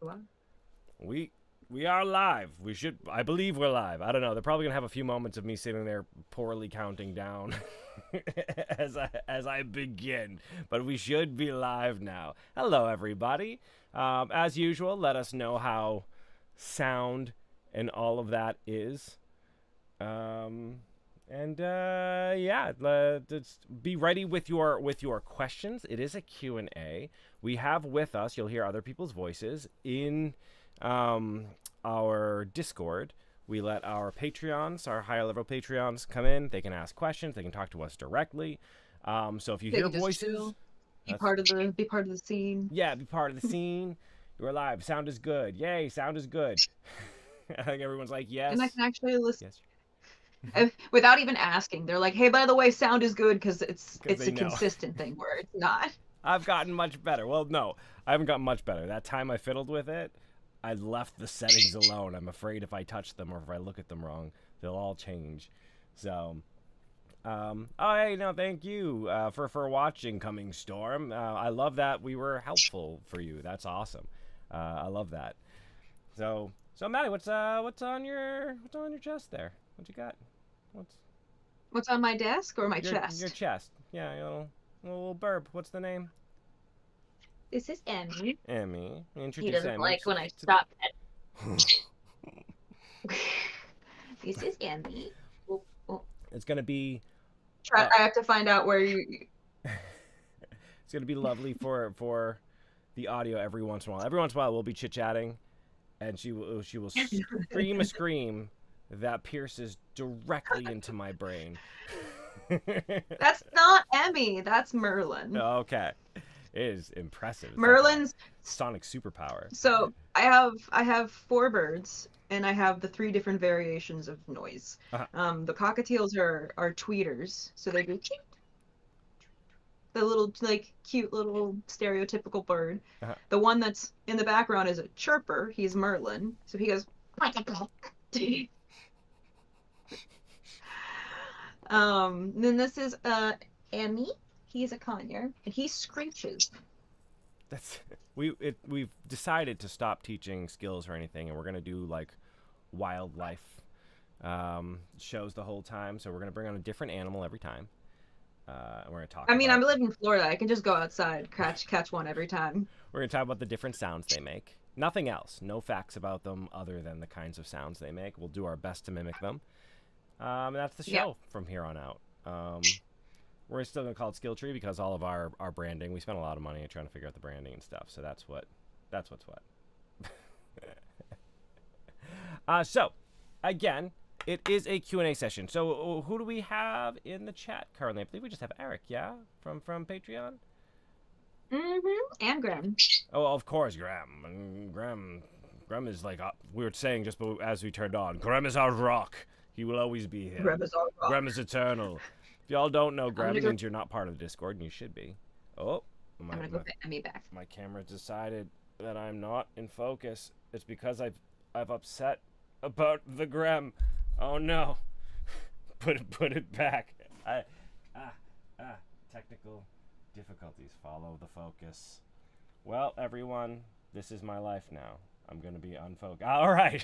What? We are live. I believe we're live. I don't know. They're probably gonna have a few moments of me sitting there poorly counting down as I begin. But we should be live now. Hello, everybody. As usual, let us know how sound and all of that is. Just be ready with your questions. It is a Q&A. We have with us, you'll hear other people's voices in our Discord. We let our Patreons, our higher level Patreons, come in. They can ask questions. They can talk to us directly. So if you They hear can just voices, chill, be part of the scene. yeah, be part of the scene. You're live. Sound is good. Yay, sound is good. I think everyone's like, And I yes, can actually listen yes, without even asking. They're like, "Hey, by the way, sound is good," because because it's they a know. consistent thing where it's not. I've gotten much better. Well, no, I haven't gotten much better. That time I fiddled with it, I left the settings alone. I'm afraid if I touch them or if I look at them wrong, they'll all change. So, oh, hey, no, thank you for watching Coming Storm. I love that we were helpful for you. That's awesome. I love that. So Maddie, what's on your chest there? What you got? What's What's on my desk or my your chest? chest? Yeah, your little burb. What's the name? This is Emmy. Emmy. He Introduce doesn't Emmy. like when I It's a bit. stop it. This is Emmy. Oh, oh. It's gonna be. I have to find out where you. It's gonna be lovely for the audio every once in a while. Every once in a while, we'll be chit chatting, and she will scream a scream that pierces directly into my brain. That's not Emmy. That's Merlin. Okay, it is impressive. It's like a Merlin's. sonic superpower. So I have four birds, and I have the three different variations of noise. Uh-huh. The cockatiels are tweeters, so they do the little like cute little stereotypical bird. Uh-huh. The one that's in the background is a chirper. He's Merlin, so he goes. Then this is Emmy. He's a conure, and he screeches. That's we've decided to stop teaching skills or anything, and we're gonna do like wildlife shows the whole time. So we're gonna bring on a different animal every time. We're gonna talk I mean, I about live in Florida. I can just go outside, catch one every time. we're gonna talk about the different sounds they make. Nothing else. No facts about them other than the kinds of sounds they make. We'll do our best to mimic them. And that's the Yeah. show from here on out. We're still gonna call it Skill Tree because all of our branding. We spent a lot of money trying to figure out the branding and stuff. So that's what's what. So, again, it is a Q&A session. So, who do we have in the chat currently? I believe we just have Eric, yeah? From Patreon? And Graham. Oh, of course, Graham. Graham is like, we were saying just as we turned on, Graham is our rock. He will always be here. Graham is all rock. Graham is eternal. If y'all don't know Graham, go... means you're not part of the Discord, and you should be. Oh, I'm gonna go get Emmy back. My camera decided that I'm not in focus. It's because I've upset about the Graham. Oh no! put it back. Technical difficulties. Follow the focus. Well, everyone, this is my life now. I'm gonna be unfocused. All right.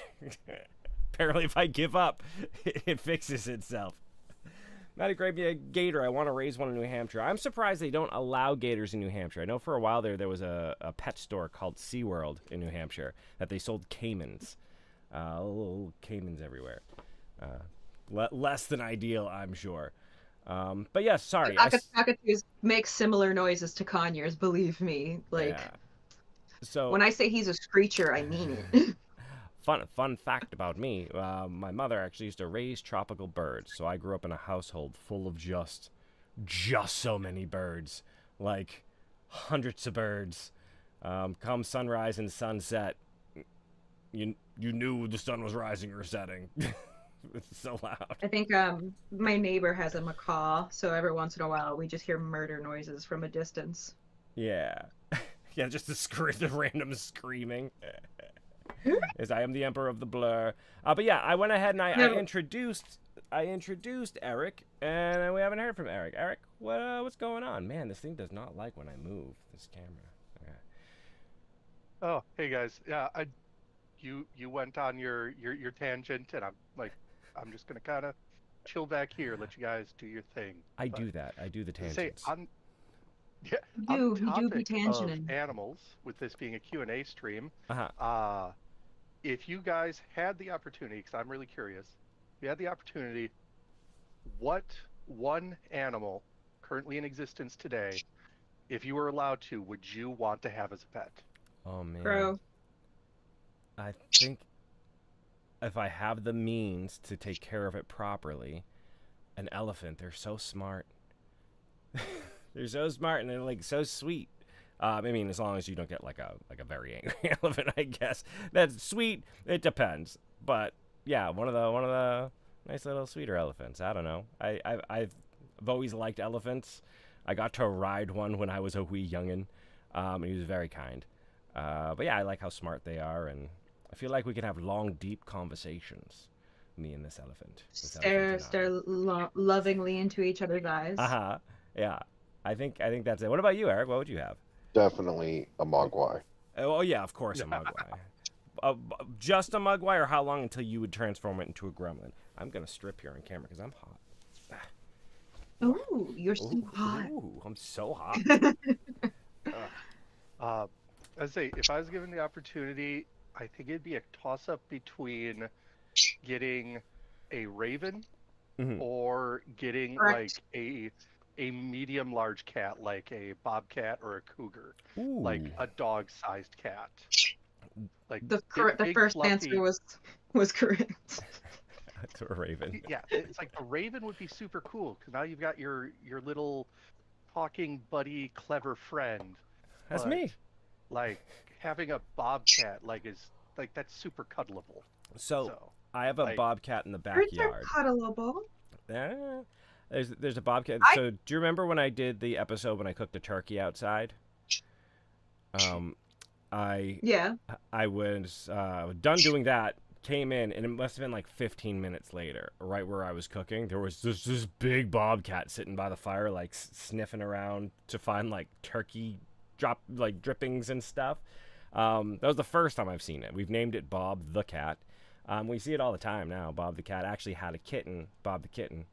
Apparently, if I give up, it fixes itself. Not a great gator. I want to raise one in New Hampshire. I'm surprised they don't allow gators in New Hampshire. I know for a while there was a pet store called SeaWorld in New Hampshire that they sold caimans. Little caimans everywhere. Less than ideal, I'm sure. But yes, sorry. Cockatoos make similar noises to conures, believe me. Like, yeah. So when I say he's a screecher, I mean it. Fun fact about me, my mother actually used to raise tropical birds, so I grew up in a household full of just so many birds, like hundreds of birds. Come sunrise and sunset, you knew the sun was rising or setting. It's so loud. I think my neighbor has a macaw, so every once in a while we just hear murder noises from a distance. Yeah. Yeah, just the random screaming. As I am the emperor of the blur. But yeah, I went ahead and I introduced Eric, and we haven't heard from Eric. Eric, what's going on? Man, this thing does not like when I move this camera. Okay. Oh, hey guys. Yeah, you went on your tangent, and I'm like, I'm just gonna kind of chill back here, let you guys do your thing. I But do that. I do the as I say, tangents. yeah, on the You do be topic of tangenting. animals, with this being a Q&A stream, Uh-huh. uh, if you guys had the opportunity, because I'm really curious, if you had the opportunity, what one animal currently in existence today, if you were allowed to, would you want to have as a pet? Oh man. Bro. I think if I have the means to take care of it properly, an elephant, they're so smart. They're so smart and they're like so sweet. I mean, as long as you don't get like a very angry elephant, I guess. That's sweet. It depends, but yeah, one of the nice little sweeter elephants. I don't know. I've always liked elephants. I got to ride one when I was a wee youngin. And he was very kind. But yeah, I like how smart they are, and I feel like we can have long, deep conversations. Me and this elephant. This elephant and Stare lovingly into each other's I. Uh eyes. huh. Yeah. I think that's it. What about you, Eric? What would you have? Definitely a Mogwai. Oh yeah, of course a Mugwai. Just a Mugwai, or how long until you would transform it into a Gremlin? I'm gonna strip here on camera because I'm hot. Ooh, you're so Ooh, hot. ooh, I'm so hot. Uh, as I say, if I was given the opportunity, I think it'd be a toss-up between getting a raven Mhm. or getting like Correct. a medium large cat, like a bobcat or a cougar, like Ooh, a dog-sized cat. Like The big first answer fluffy. was correct. that's a Raven. Yeah, it's like a raven would be super cool because now you've got your little talking buddy, clever friend. That's But me. like having a bobcat like is like that's super cuddleable. So So I have a like bobcat in the Birds are backyard. cuddleable. Eh, there's a bobcat. I So do you remember when I did the episode when I cooked a turkey outside? Um, I yeah. I was done doing that, came in, and it must have been like 15 minutes later, right where I was cooking. There was this big bobcat sitting by the fire, like sniffing around to find like turkey drippings and stuff. That was the first time I've seen it. We've named it Bob the cat. We see it all the time now. Bob the cat actually had a kitten, Bob the kitten.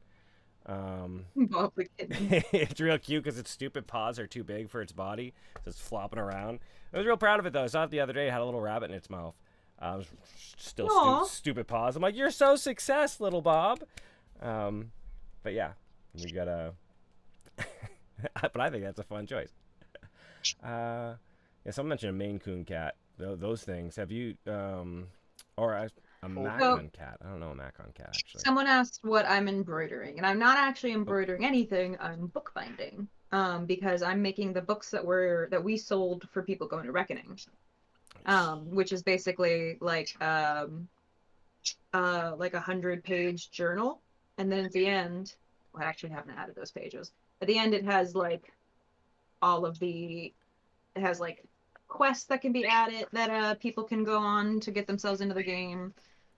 Um, Bob the kitten. it's real cute because its stupid paws are too big for its body, so it's flopping around. I was real proud of it though. I saw it the other day. It had a little rabbit in its mouth. I was still Aw. stupid paws. I'm like, you're so success, little Bob. But yeah, we gotta. But I think that's a fun choice. Yeah, someone mentioned a Maine Coon cat. Those things. Have you or a So Macon cat? I don't know a Macon cat actually. someone asked what I'm embroidering, and I'm not actually embroidering anything. I'm bookbinding. Because I'm making the books that we sold for people going to Reckoning. Which is basically like 100-page journal, and then at the end, well, I actually haven't added those pages. At the end, it has like all of the, it has like quests that can be added that people can go on to get themselves into the game.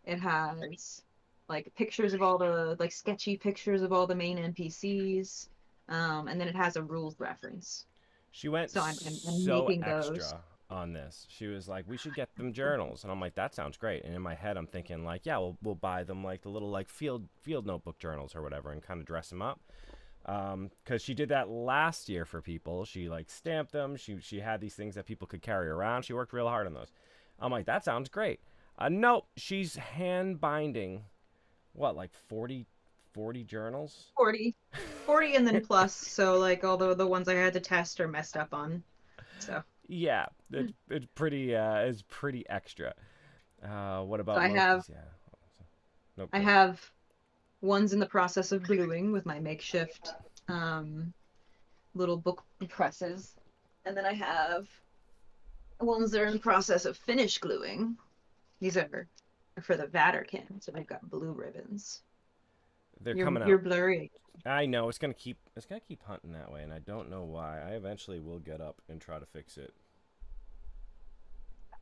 It has like pictures of all the like sketchy pictures of all the main NPCs, and then it has a rules reference. She went So I'm so making those. extra on this. She was like, "We should get them journals," and I'm like, "That sounds great." And in my head, I'm thinking like, "Yeah, we'll buy them like the little like field notebook journals or whatever, and kind of dress them up." Because she did that last year for people. She like stamped them. She had these things that people could carry around. She worked real hard on those. I'm like, "That sounds great." Nope, she's hand binding. What, like 40 journals? 40 and then plus, so like all the ones I had to test are messed up on. So Yeah, it's pretty extra. What about I have monkeys? Yeah. Nope. I Go ahead. have ones in the process of gluing with my makeshift um little book presses. And then I have ones that are in the process of finish gluing. These are for the Vatican, so they've got blue ribbons. They're You're coming you're out. blurry. I know it's gonna keep hunting that way, and I don't know why. I eventually will get up and try to fix it.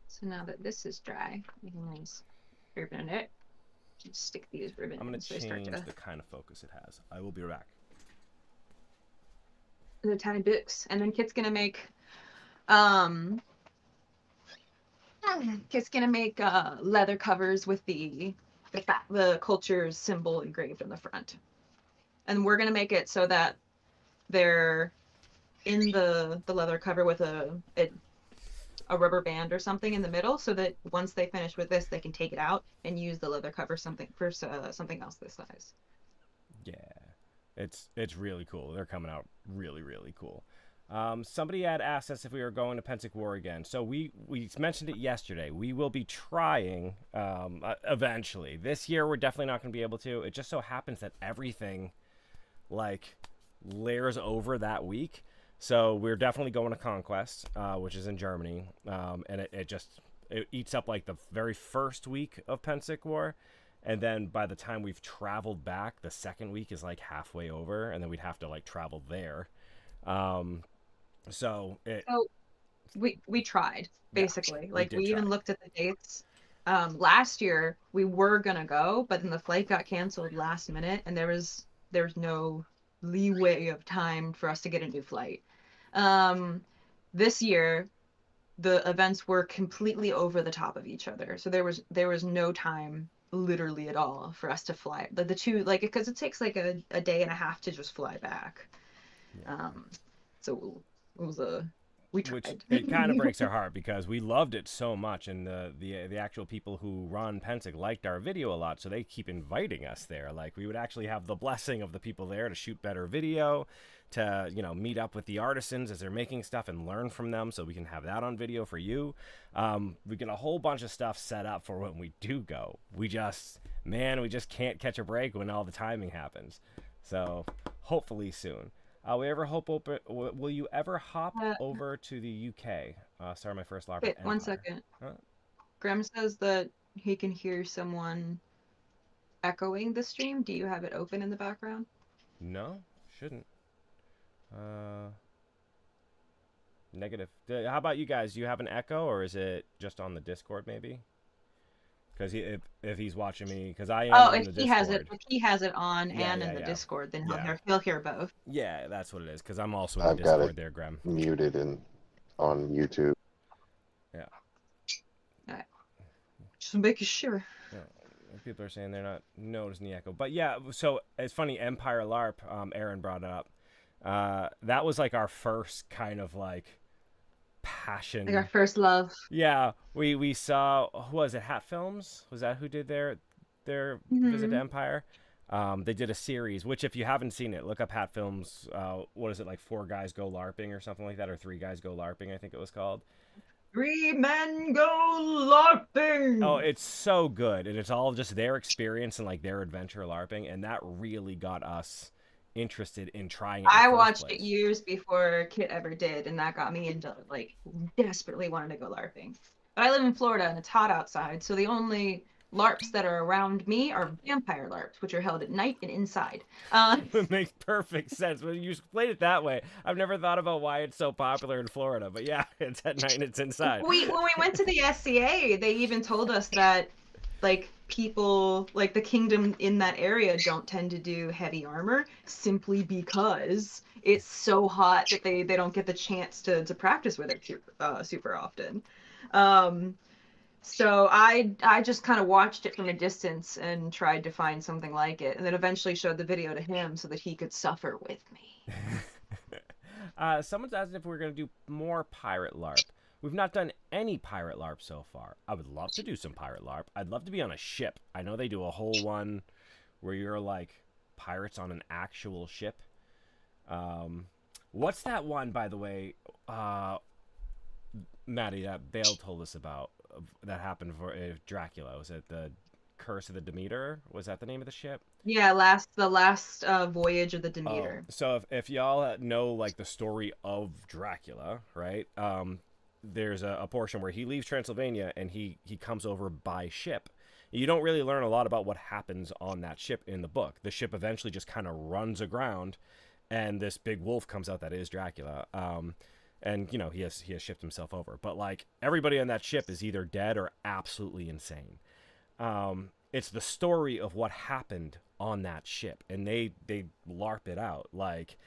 So now that this is dry, we can nice ribbon it. Just stick these ribbons I'm gonna so they start change to the kind of focus it has. I will be right back. the tiny books. And then Kit's gonna make um it's gonna make leather covers with the culture's symbol engraved on the front, and we're gonna make it so that they're in the leather cover with a rubber band or something in the middle, so that once they finish with this, they can take it out and use the leather cover something else this size. Yeah, it's really cool. They're coming out really, really cool. Somebody had asked us if we were going to Pensic War again. So we mentioned it yesterday. We will be trying eventually. This year, we're definitely not going to be able to. It just so happens that everything, like, layers over that week. So we're definitely going to Conquest, which is in Germany. And it eats up, like, the very first week of Pensic War. And then by the time we've traveled back, the second week is, like, halfway over. And then we'd have to, like, travel there. So we tried, basically. Yeah, like we even looked at the dates. Last year we were gonna go, but then the flight got canceled last minute, and there's no leeway of time for us to get a new flight. This year the events were completely over the top of each other, so there was no time literally at all for us to fly the two, like, because it takes like a day and a half to just fly back. So it was we tried. Which it kind of breaks our heart because we loved it so much, and the actual people who run Pensic liked our video a lot, so they keep inviting us there. Like, we would actually have the blessing of the people there to shoot better video, to, you know, meet up with the artisans as they're making stuff and learn from them, so we can have that on video for you. We get a whole bunch of stuff set up for when we do go. We just can't catch a break when all the timing happens. So hopefully soon. Will you ever hop over to the UK? Sorry, my first LARP. Wait, 1 second. Huh? Graham says that he can hear someone echoing the stream. Do you have it open in the background? No, shouldn't. Negative. How about you guys? Do you have an echo, or is it just on the Discord maybe? Because if he's watching me, because I am. Oh, if he has it on and in the Discord, then he'll hear both. Yeah, that's what it is. Because I'm also in the Discord there, Graham. Muted on YouTube. Yeah. All right. Just making sure. Yeah. People are saying they're not noticing the echo, but yeah. So it's funny. Empire LARP. Aaron brought it up. That was like our first kind of like passion, like our first love. Yeah, we saw, who was it, Hat Films? Was that who did their visit to Empire? They did a series, which if you haven't seen it, look up Hat Films. What is it, like 4 Guys Go LARPing or something like that, or 3 Guys Go LARPing, I think it was called. 3 Men Go LARPing. Oh, it's so good, and it's all just their experience and like their adventure LARPing, and that really got us interested in trying it. I watched it years before Kit ever did, and that got me into, like, desperately wanting to go LARPing. But I live in Florida and it's hot outside, so the only LARPs that are around me are vampire LARPs, which are held at night and inside. It makes perfect sense when you explain it that way. I've never thought about why it's so popular in Florida, but yeah, it's at night and it's inside. When we went to the SCA, they even told us that, like, people, like, the kingdom in that area don't tend to do heavy armor simply because it's so hot that they don't get the chance to practice with it super often. So I just kind of watched it from a distance and tried to find something like it, and then eventually showed the video to him so that he could suffer with me. Someone's asking if we're going to do more pirate LARP. We've not done any pirate LARP so far. I would love to do some pirate LARP. I'd love to be on a ship. I know they do a whole one where you're like pirates on an actual ship. What's that one, by the way, Maddie, that Bale told us about, that happened for Dracula? Was it the Curse of the Demeter? Was that the name of the ship? Yeah, the last voyage of the Demeter. So if y'all know like the story of Dracula, right? There's a portion where he leaves Transylvania and he comes over by ship. You don't really learn a lot about what happens on that ship in the book. The ship eventually just kind of runs aground, and this big wolf comes out that is Dracula. And you know, he has shipped himself over. But like, everybody on that ship is either dead or absolutely insane. It's the story of what happened on that ship, and they LARP it out. Like,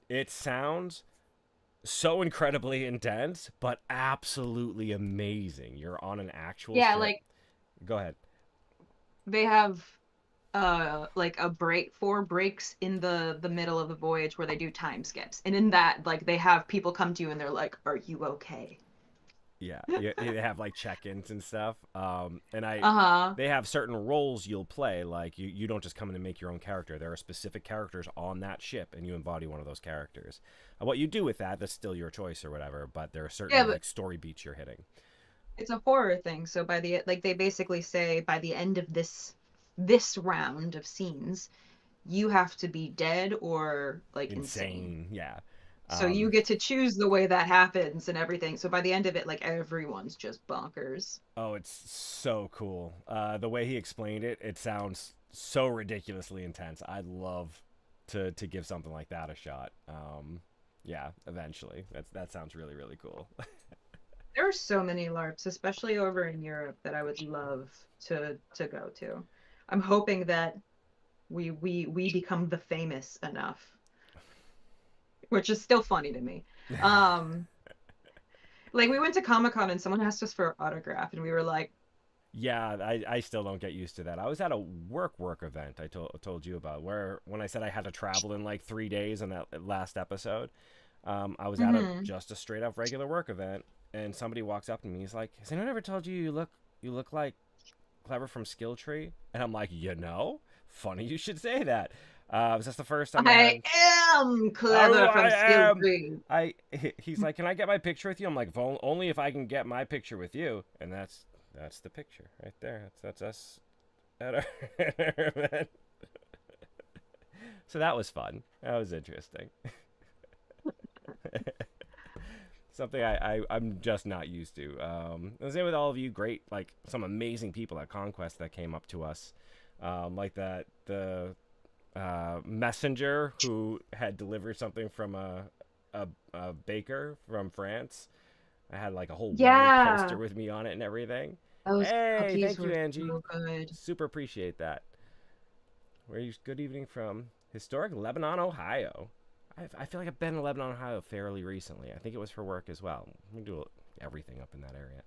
it sounds so incredibly intense, but absolutely amazing. You're on an actual Yeah, ship. like Go ahead. they have like a break, 4 breaks in the middle of the voyage where they do time skips, and in that, like, they have people come to you and they're like, "Are you okay?" Yeah, they have like check-ins and stuff. And Uh-huh. they have certain roles you'll play. Like you don't just come in and make your own character. There are specific characters on that ship, and you embody one of those characters. What you do with that's still your choice or whatever. But there are certain Yeah, but like story beats you're hitting. it's a horror thing, so by the like they basically say by the end of this round of scenes, you have to be dead or like insane. Insane, yeah. So you get to choose the way that happens and everything. So by the end of it, like, everyone's just bonkers. Oh, it's so cool. The way he explained it, it sounds so ridiculously intense. I'd love to give something like that a shot. Yeah, eventually. That sounds really really cool. There are so many LARPs, especially over in Europe, that I would love to go to. I'm hoping that we become the famous enough, which is still funny to me. Like, we went to Comic-Con and someone asked us for an autograph, and we were like, Yeah, I still don't get used to that. I was at a work event I told you about where when I said I had to travel in like 3 days in that last episode, I was at just a straight up regular work event, and somebody walks up to me. He's like, "Has anyone ever told you you look like Clever from Skill Tree?" And I'm like, funny you should say that. Was this the first time I am Clever from Skill Tree. He's like, "Can I get my picture with you?" I'm like, "Only if I can get my picture with you." And that's the picture right there. That's us at our event. So that was fun. That was interesting. Something I'm just not used to. The same with all of you. Great, like some amazing people at Conquest that came up to us, like the messenger who had delivered something from a baker from France. I had like a whole wine poster with me on it and everything. Those Hey, cookies thank you, were Angie. so good. Super appreciate that. Where you? Good evening from historic Lebanon, Ohio. I feel like I've been in Lebanon, Ohio fairly recently. I think it was for work as well. We do everything up in that area.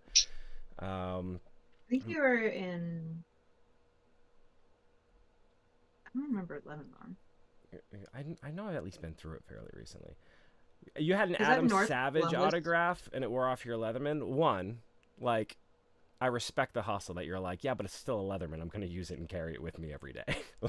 I think you were in. I don't remember Lebanon. I know I've at least been through it fairly recently. You had an Is that Adam North Savage Columbus? autograph, and it wore off your Leatherman. One, like, I respect the hustle that you're like, yeah, but it's still a Leatherman. I'm going to use it and carry it with me every day.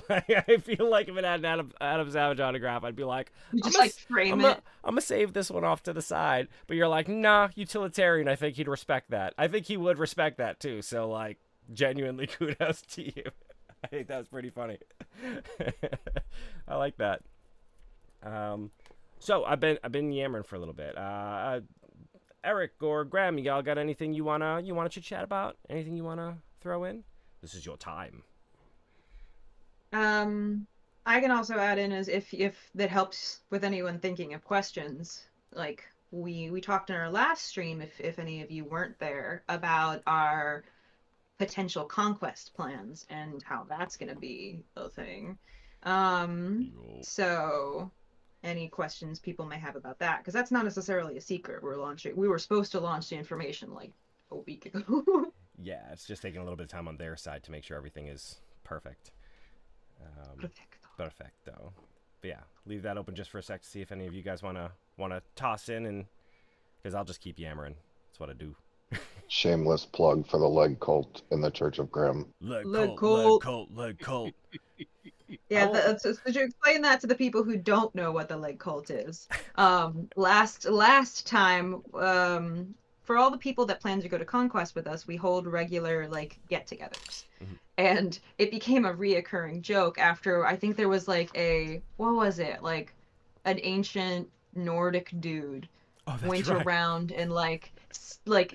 Like, I feel like if it had an Adam Savage autograph, I'd be like, You just like frame it. I'm going to save this one off to the side. But you're like, nah, utilitarian. I think he'd respect that. I think he would respect that too. So, like, genuinely kudos to you. I think that was pretty funny. I like that. So I've been yammering for a little bit. Eric or Graham, y'all got anything you wanna chit chat about? Anything you wanna throw in? This is your time. I can also add in as if that helps with anyone thinking of questions. Like, we talked in our last stream, if any of you weren't there, about our potential conquest plans and how that's gonna be a thing. So any questions people may have about that, because that's not necessarily a secret. We were supposed to launch the information like a week ago. Yeah, it's just taking a little bit of time on their side to make sure everything is perfect. Perfecto. But yeah, leave that open just for a sec to see if any of you guys wanna toss in, and because I'll just keep yammering. That's what I do. Shameless plug for the leg cult in the Church of Grimm. Leg cult. cult. Yeah, so to explain that to the people who don't know what the leg cult is. Last time, for all the people that plan to go to Conquest with us, we hold regular like get-togethers. Mhm. And it became a reoccurring joke after, I think there was like what was it? Like an ancient Nordic dude went around and like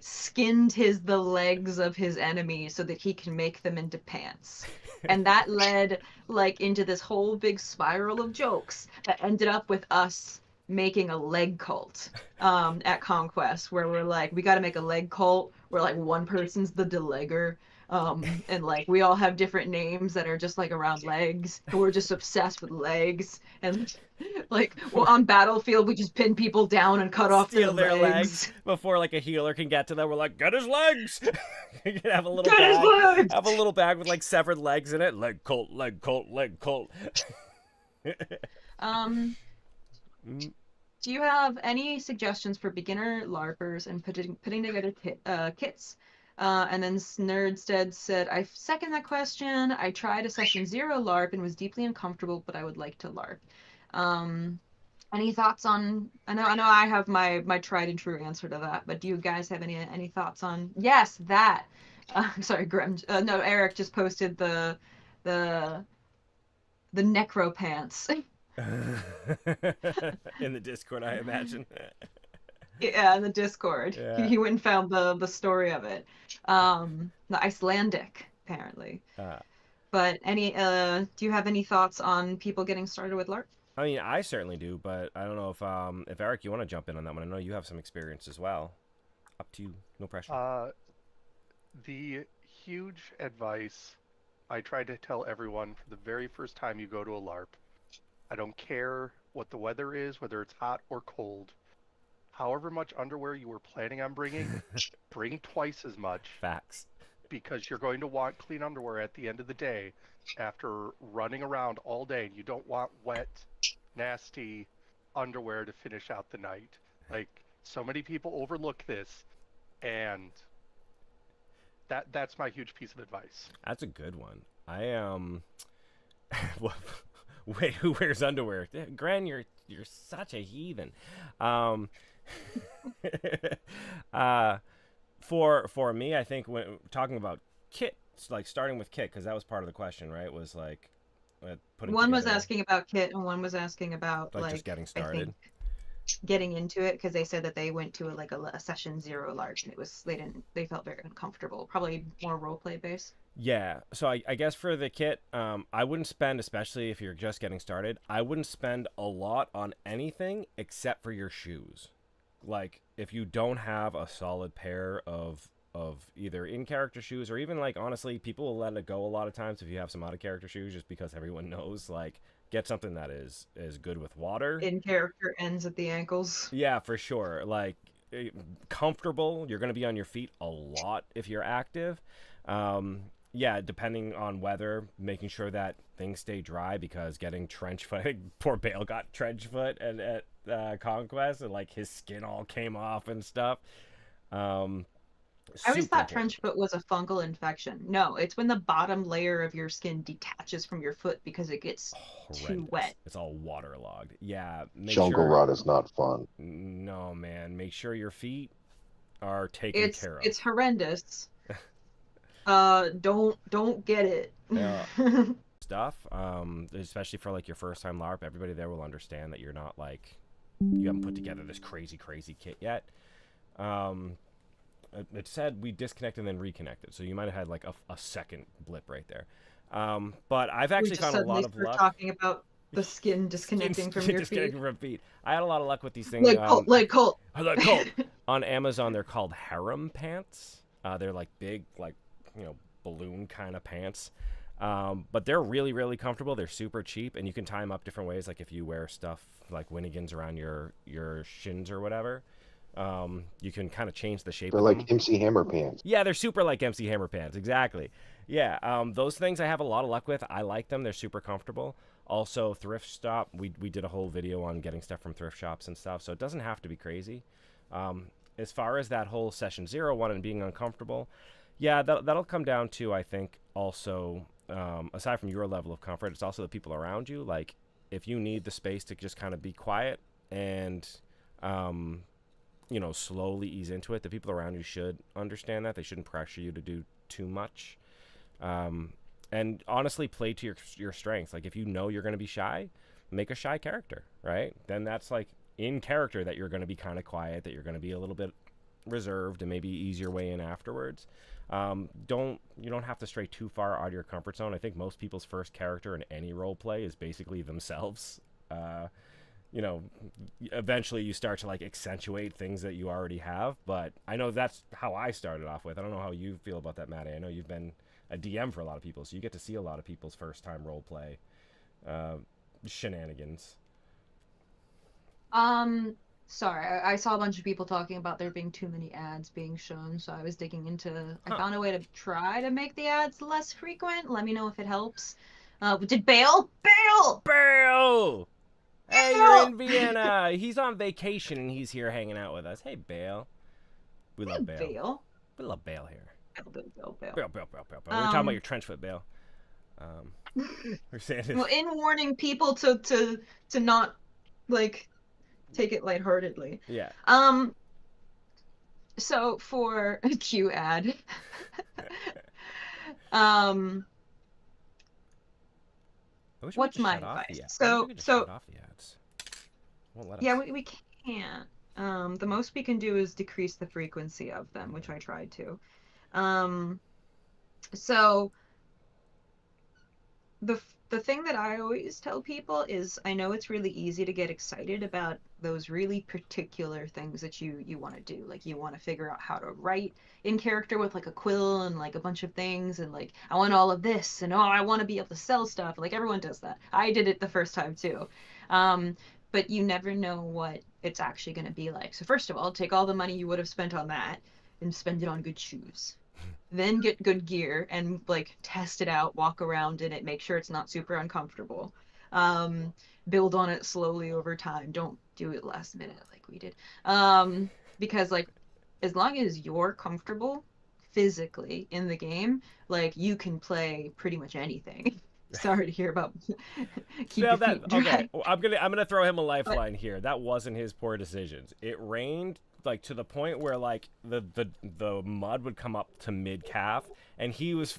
skinned the legs of his enemies so that he can make them into pants. And that led like into this whole big spiral of jokes that ended up with us making a leg cult at Conquest, where we're like, we got to make a leg cult where like one person's the delegger, And like we all have different names that are just like around legs, and we're just obsessed with legs. And like, well, on Battlefield, we just pin people down and cut off Steal their legs. before like a healer can get to them. We're like, get his legs. You can have a little Get his bag. legs! Have a little bag with like severed legs in it. Leg colt, leg colt, leg colt. Mm. Do you have any suggestions for beginner LARPers and putting together kits? And then Nerdstead said, I second that question. I tried a session 0 LARP and was deeply uncomfortable, but I would like to LARP. Any thoughts on? I know I have my tried and true answer to that, but do you guys have any thoughts on? Yes, that. Sorry, Grim. No, Eric just posted the necro pants. In the Discord, I imagine. Yeah, in the Discord. Yeah. He went and found the story of it. The Icelandic, apparently. But do you have any thoughts on people getting started with LARP? I mean, I certainly do, but I don't know if Eric, you want to jump in on that one. I know you have some experience as well. Up to you. No pressure. The huge advice I try to tell everyone for the very first time you go to a LARP, I don't care what the weather is, whether it's hot or cold. However much underwear you were planning on bringing, bring twice as much. Facts. Because you're going to want clean underwear at the end of the day after running around all day. You don't want wet, nasty underwear to finish out the night. Like, so many people overlook this, and that's my huge piece of advice. That's a good one. Wait, who wears underwear? Gran, you're such a heathen. For me, I think when talking about kit, like starting with kit, because that was part of the question, right? Was like putting one was together, asking about kit, and one was asking about like just getting started. I think, getting into it, because they said that they went to a session 0 LARP, and they felt very uncomfortable, probably more roleplay based. Yeah, so I guess for the kit, I wouldn't spend, especially if you're just getting started, I wouldn't spend a lot on anything except for your shoes. Like, if you don't have a solid pair of either in-character shoes, or even, like, honestly, people will let it go a lot of times if you have some out-of-character shoes, just because everyone knows, like, get something that is good with water. In-character ends at the ankles. Yeah, for sure. Like, comfortable. You're going to be on your feet a lot if you're active. Yeah, depending on weather, making sure that things stay dry, because getting trench foot, poor Bale got trench foot at Conquest, and like his skin all came off and stuff. I always thought trench foot was a fungal infection. No, it's when the bottom layer of your skin detaches from your foot because it gets too wet. It's all waterlogged. Yeah. Jungle rot is not fun. No, man. Make sure your feet are taken care of. It's horrendous. Don't get it. Stuff, especially for like your first time LARP, everybody there will understand that you're not like, you haven't put together this crazy kit yet. It said we disconnected and then reconnected, so you might have had like a second blip right there. But I've actually found a lot of luck. Talking about the skin disconnecting from your feet. I had a lot of luck with these things. Leg colt. On Amazon, they're called harem pants. They're like big, like, balloon kind of pants. But they're really, really comfortable. They're super cheap, and you can tie them up different ways. Like if you wear stuff like Winnigans around your shins or whatever, you can kind of change the shape. They're like MC Hammer pants. Yeah, they're super like MC Hammer pants. Exactly. Yeah, those things I have a lot of luck with. I like them. They're super comfortable. Also, thrift shop. We did a whole video on getting stuff from thrift shops and stuff, so it doesn't have to be crazy. As far as that whole session 0 one and being uncomfortable, yeah, that'll come down to, I think, also, aside from your level of comfort, it's also the people around you. Like, if you need the space to just kind of be quiet and, slowly ease into it, the people around you should understand that. They shouldn't pressure you to do too much. And honestly, play to your strengths. Like, if you know you're going to be shy, make a shy character, right? Then that's, like, in character that you're going to be kind of quiet, that you're going to be a little bit reserved, and maybe ease your way in afterwards. You don't have to stray too far out of your comfort zone. I think most people's first character in any role play is basically themselves. you know, eventually you start to like accentuate things that you already have. But I know that's how I started off with. I don't know how you feel about that, Maddie. I know you've been a DM for a lot of people, so you get to see a lot of people's first time role play shenanigans. Sorry, I saw a bunch of people talking about there being too many ads being shown, so I was digging into. I found a way to try to make the ads less frequent. Let me know if it helps. Did Bale? Bale! Bale! Hey, you're in Vienna. He's on vacation and he's here hanging out with us. Hey, Bale. We love Bale. Bale. We love Bale here. Bale. Bale. We're talking about your trench foot, Bale. We're saying Well, in warning people to not like take it lightheartedly. Yeah. So for a Q ad, what's my advice? So shut off the ads. Won't let us. yeah, we can't. The most we can do is decrease the frequency of them, which I tried to. So the thing that I always tell people is, I know it's really easy to get excited about those really particular things that you want to do. Like, you want to figure out how to write in character with like a quill and like a bunch of things, and like, I want all of this, and I want to be able to sell stuff. Like, everyone does that. I did it the first time too. But you never know what it's actually going to be like. So first of all, take all the money you would have spent on that and spend it on good shoes. Then get good gear and like test it out, walk around in it, make sure it's not super uncomfortable. Build on it slowly over time. Don't do it last minute like we did. Because like, as long as you're comfortable physically in the game, like, you can play pretty much anything. Sorry to hear about keep your feet dry. Okay, well, I'm gonna throw him a lifeline here. That wasn't his poor decisions. It rained like to the point where like the mud would come up to mid calf, and he was,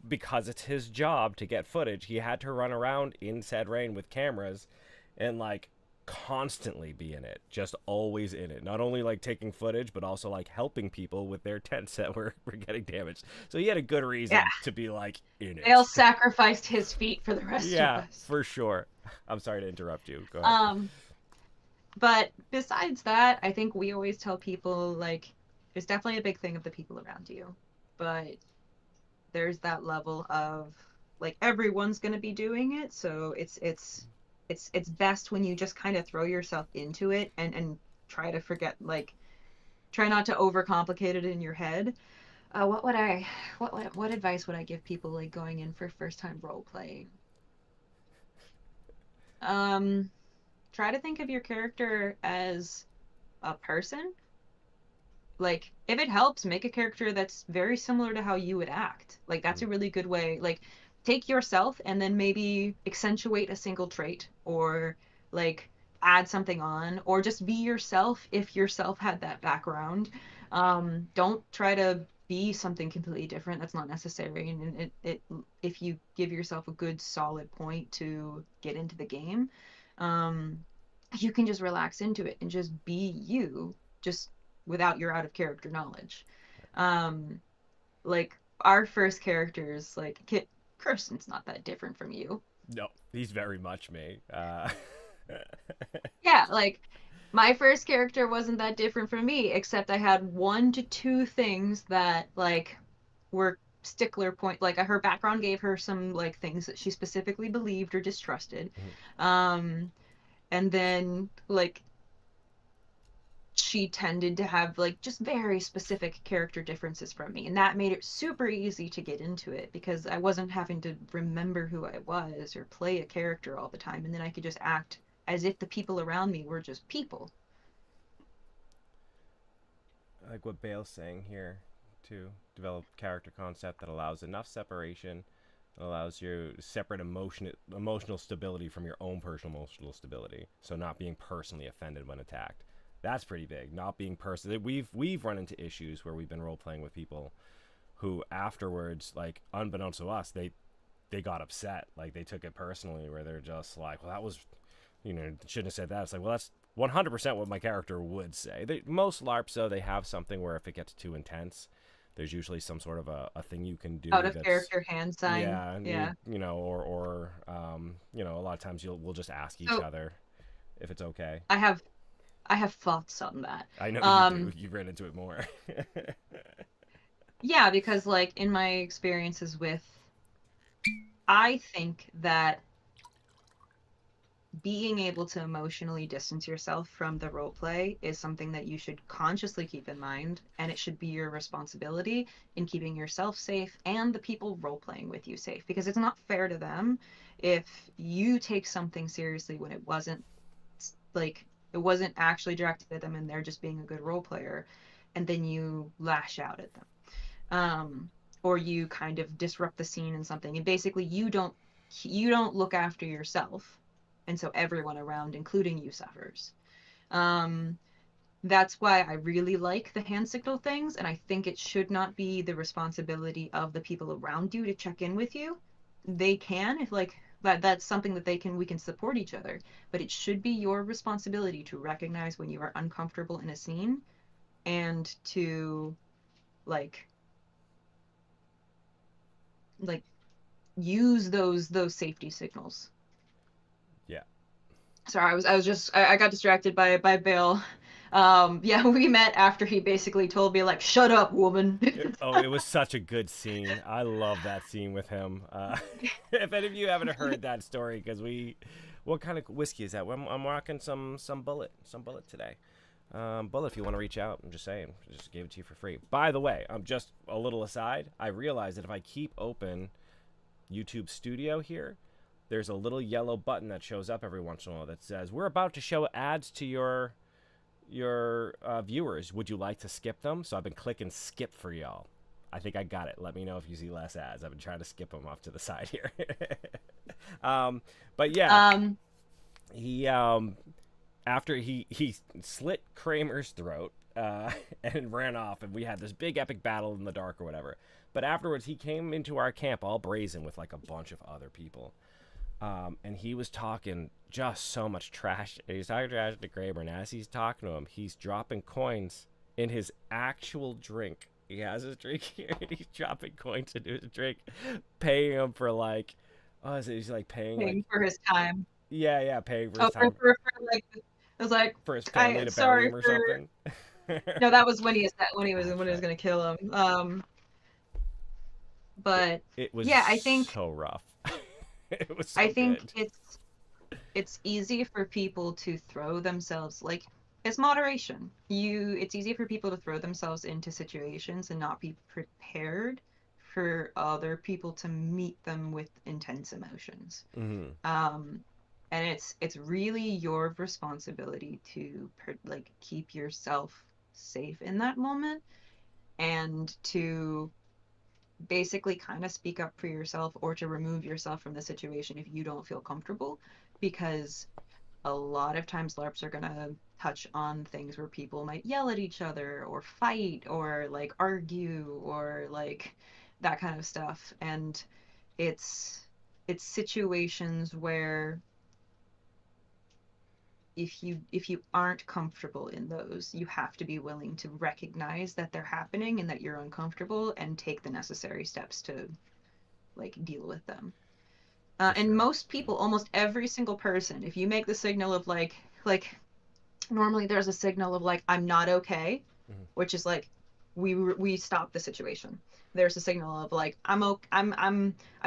because it's his job to get footage, he had to run around in said rain with cameras and like constantly be in it, just always in it, not only like taking footage but also like helping people with their tents that were getting damaged. So he had a good reason to be like in it. Dale sacrificed his feet for the rest of us. Yeah, for sure. I'm sorry to interrupt you. Go ahead. But besides that, I think we always tell people, like, there's definitely a big thing of the people around you, but there's that level of like, everyone's going to be doing it, so it's best when you just kind of throw yourself into it and try to forget, like, try not to overcomplicate it in your head. What advice would I give people like going in for first time role playing? Try to think of your character as a person. Like, if it helps, make a character that's very similar to how you would act. Like, that's a really good way. Like, take yourself and then maybe accentuate a single trait, or like add something on, or just be yourself if yourself had that background. Don't try to be something completely different. That's not necessary. And if you give yourself a good solid point to get into the game, you can just relax into it and just be you, just without your out of character knowledge. Like, our first characters, like Kirsten's not that different from you. No, he's very much me. Yeah, like, my first character wasn't that different from me, except I had 1 to 2 things that like were stickler point. Like, her background gave her some like things that she specifically believed or distrusted. And then like, she tended to have like just very specific character differences from me, and that made it super easy to get into it because I wasn't having to remember who I was or play a character all the time, and then I could just act as if the people around me were just people. I like what Bale's saying here, to develop character concept that allows enough separation, that allows you separate emotional stability from your own personal emotional stability. So not being personally offended when attacked. That's pretty big. Not being personally. We've run into issues where we've been role playing with people who afterwards, like, unbeknownst to us, they got upset. Like, they took it personally, where they're just like, well, that was, shouldn't have said that. It's like, well, that's 100% what my character would say. Most LARPs, though, they have something where if it gets too intense, there's usually some sort of a thing you can do out of character hand sign. Yeah. A lot of times we'll just ask each other. if it's okay. I have thoughts on that. I know Um, you do. You ran into it more. yeah, because like in my experiences with, I think that being able to emotionally distance yourself from the role play is something that you should consciously keep in mind, and it should be your responsibility in keeping yourself safe and the people role playing with you safe, because it's not fair to them if you take something seriously when it wasn't, like, it wasn't actually directed at them and they're just being a good role player, and then you lash out at them, or you kind of disrupt the scene in something, and basically you don't look after yourself, and so everyone around, including you, suffers. Um, that's why I really like the hand signal things, and I think it should not be the responsibility of the people around you to check in with you. They can, if like that's something that we can support each other, but it should be your responsibility to recognize when you are uncomfortable in a scene and to like like use those safety signals. Yeah. Sorry, I got distracted by Bill. Yeah, we met after he basically told me like, "Shut up, woman." It was such a good scene. I love that scene with him. If any of you haven't heard that story, because what kind of whiskey is that? I'm rocking some Bullet today. Bullet, if you want to reach out, I'm just saying, just gave it to you for free. By the way, just a little aside, I realized that if I keep open YouTube Studio here, there's a little yellow button that shows up every once in a while that says, "We're about to show ads to your viewers. Would you like to skip them?" So I've been clicking skip for y'all. I think I got it. Let me know if you see less ads. I've been trying to skip them off to the side here. But yeah, he after he slit Kramer's throat and ran off, and we had this big epic battle in the dark or whatever. But afterwards, he came into our camp all brazen with like a bunch of other people. And he was talking just so much trash. He's talking trash to Kramer, and as he's talking to him, he's dropping coins in his actual drink. He has his drink here, and he's dropping coins into his drink, paying him for like, he's like paying for his time. Yeah, paying for his time. For like, it was like for his family to bury him or something. No, that was when he was gonna kill him. But it was I think so rough. It was so I think good. it's easy for people to throw themselves, like, it's moderation. It's easy for people to throw themselves into situations and not be prepared for other people to meet them with intense emotions. Mm-hmm. And it's really your responsibility to like keep yourself safe in that moment, and to basically kind of speak up for yourself, or to remove yourself from the situation if you don't feel comfortable, because a lot of times LARPs are gonna touch on things where people might yell at each other or fight or like argue or like that kind of stuff, and it's situations where if you aren't comfortable in those, you have to be willing to recognize that they're happening and that you're uncomfortable, and take the necessary steps to like deal with them. And most people, almost every single person, if you make the signal of like normally there's a signal of like, "I'm not okay," mm-hmm. which is like we stop the situation. There's a signal of like, I'm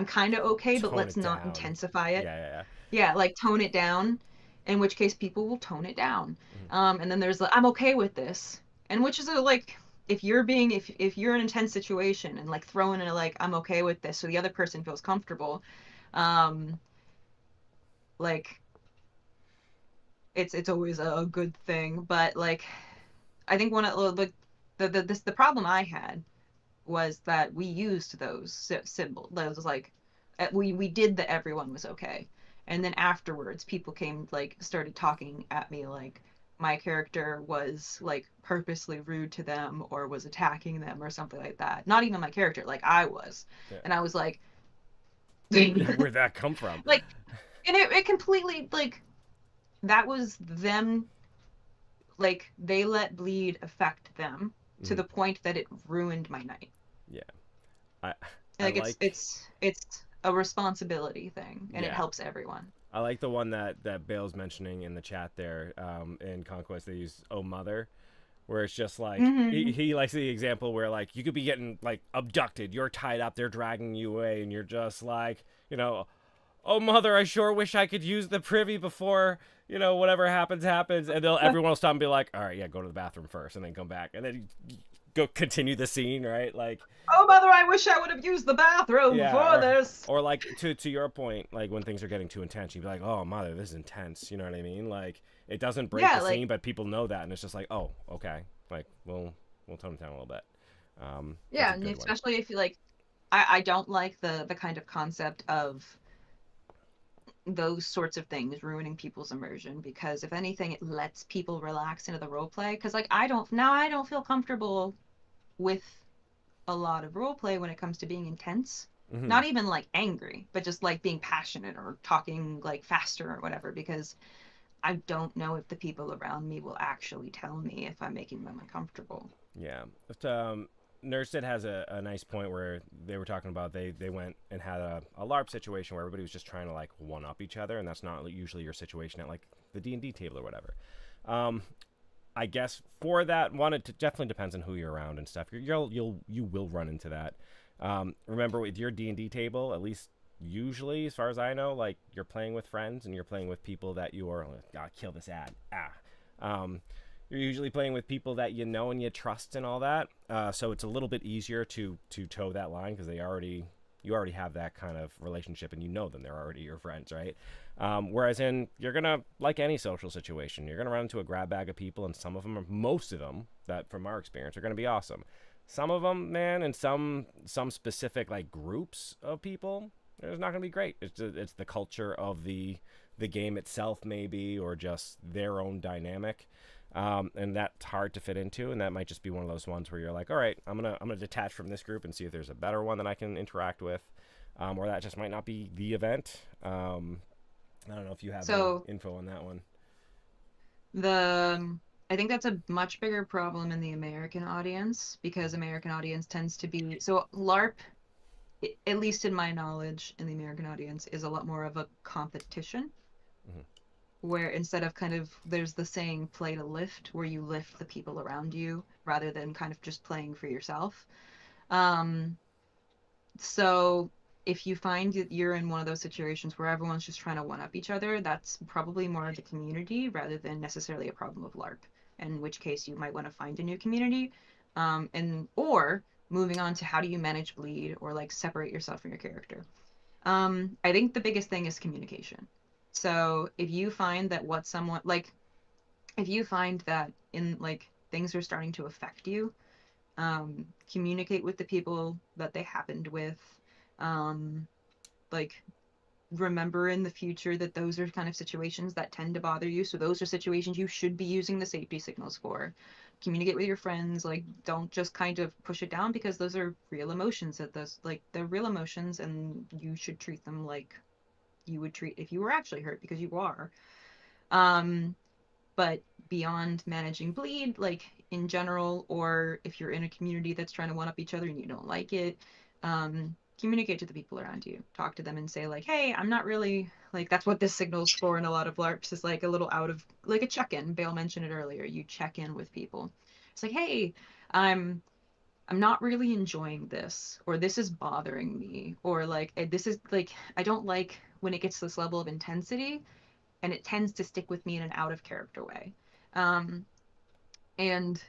kind of okay, but let's not intensify it. Yeah, like tone it down. In which case people will tone it down. Mm-hmm. And then there's like, "I'm okay with this," and which is like, if you're in an intense situation and like throwing in a like, "I'm okay with this," so the other person feels comfortable, like it's always a good thing. But like, I think one of the problem I had was that we used those symbols. Those like, we did that everyone was okay. And then afterwards, people started talking at me like my character was like purposely rude to them or was attacking them or something like that. Not even my character, like I was. Yeah. And I was like, where'd that come from? Like, and it completely, like, that was them, like, they let bleed affect them to the point that it ruined my night. Yeah. It's a responsibility thing, and it helps everyone. I like the one that Bale's mentioning in the chat there. In Conquest, they use "Oh Mother," where it's just like Mhm. he likes the example where like you could be getting like abducted, you're tied up, they're dragging you away, and you're just like, "Oh Mother, I sure wish I could use the privy before." Whatever happens, and everyone will stop and be like, "All right, yeah, go to the bathroom first, and then come back, and then go continue the scene, right?" Like, Oh, mother, I wish I would have used the bathroom yeah, before this. or like to your point, like when things are getting too intense, you'd be like, "Oh, Mother, this is intense." You know what I mean? Like it doesn't break Yeah, the like scene, but people know that, and it's just like, "Oh, okay." Like we'll tone it down a little bit. That's yeah, a and good one. especially if you like, I don't like the kind of concept of those sorts of things ruining people's immersion, because if anything it lets people relax into the role play, because like I don't feel comfortable with a lot of role play when it comes to being intense, Hmm. not even like angry, but just like being passionate or talking like faster or whatever, because I don't know if the people around me will actually tell me if I'm making them uncomfortable. Yeah. But, Nursted has a nice point where they were talking about they went and had a LARP situation where everybody was just trying to like one up each other, and that's not usually your situation at like the D&D table or whatever. Um, I guess for that one, it definitely depends on who you're around and stuff. You will run into that. Remember with your D&D table, at least usually, as far as I know, like you're playing with friends and you're playing with people that you are. God, kill this ad. You're usually playing with people that you know and you trust and all that. So it's a little bit easier to toe that line because you already have that kind of relationship and you know them. They're already your friends, right? Whereas you're gonna, like any social situation, you're gonna run into a grab bag of people, and most of them, that from our experience, are gonna be awesome. Some of them, man, and some specific like groups of people, it's not gonna be great. It's the culture of the game itself, maybe, or just their own dynamic. And that's hard to fit into, and that might just be one of those ones where you're like, all right, I'm gonna detach from this group and see if there's a better one that I can interact with, or that just might not be the event. I don't know if you have any So info on that one. the I think that's a much bigger problem in the American audience, because American audience tends to be so LARP, at least in my knowledge, in the American audience, is a lot more of a competition, Hmm. where instead of kind of there's the saying play to lift, where you lift the people around you rather than kind of just playing for yourself. Um, so if you find that you're in one of those situations where everyone's just trying to one up each other, that's probably more of the community rather than necessarily a problem of LARP. In which case, you might want to find a new community, and or moving on to how do you manage bleed or like separate yourself from your character. I think the biggest thing is communication. So if you find that what someone like, if you find that in like things are starting to affect you, communicate with the people that they happened with. Um, like remember in the future that those are kind of situations that tend to bother you. So those are situations you should be using the safety signals for. Communicate with your friends. Like don't just kind of push it down, because those are real emotions. At those like they're real emotions, and you should treat them like you would treat if you were actually hurt, because you are. Um, but beyond managing bleed, like in general, or if you're in a community that's trying to one up each other and you don't like it, communicate to the people around you. Talk to them and say like, hey, I'm not really like, that's what this signals for in a lot of LARPs, is like a little out of like a check-in. Bale mentioned it earlier. You check in with people. It's like, hey, I'm I'm not really enjoying this, or this is bothering me, or like this is like I don't like when it gets to this level of intensity, and it tends to stick with me in an out of character way. Um, and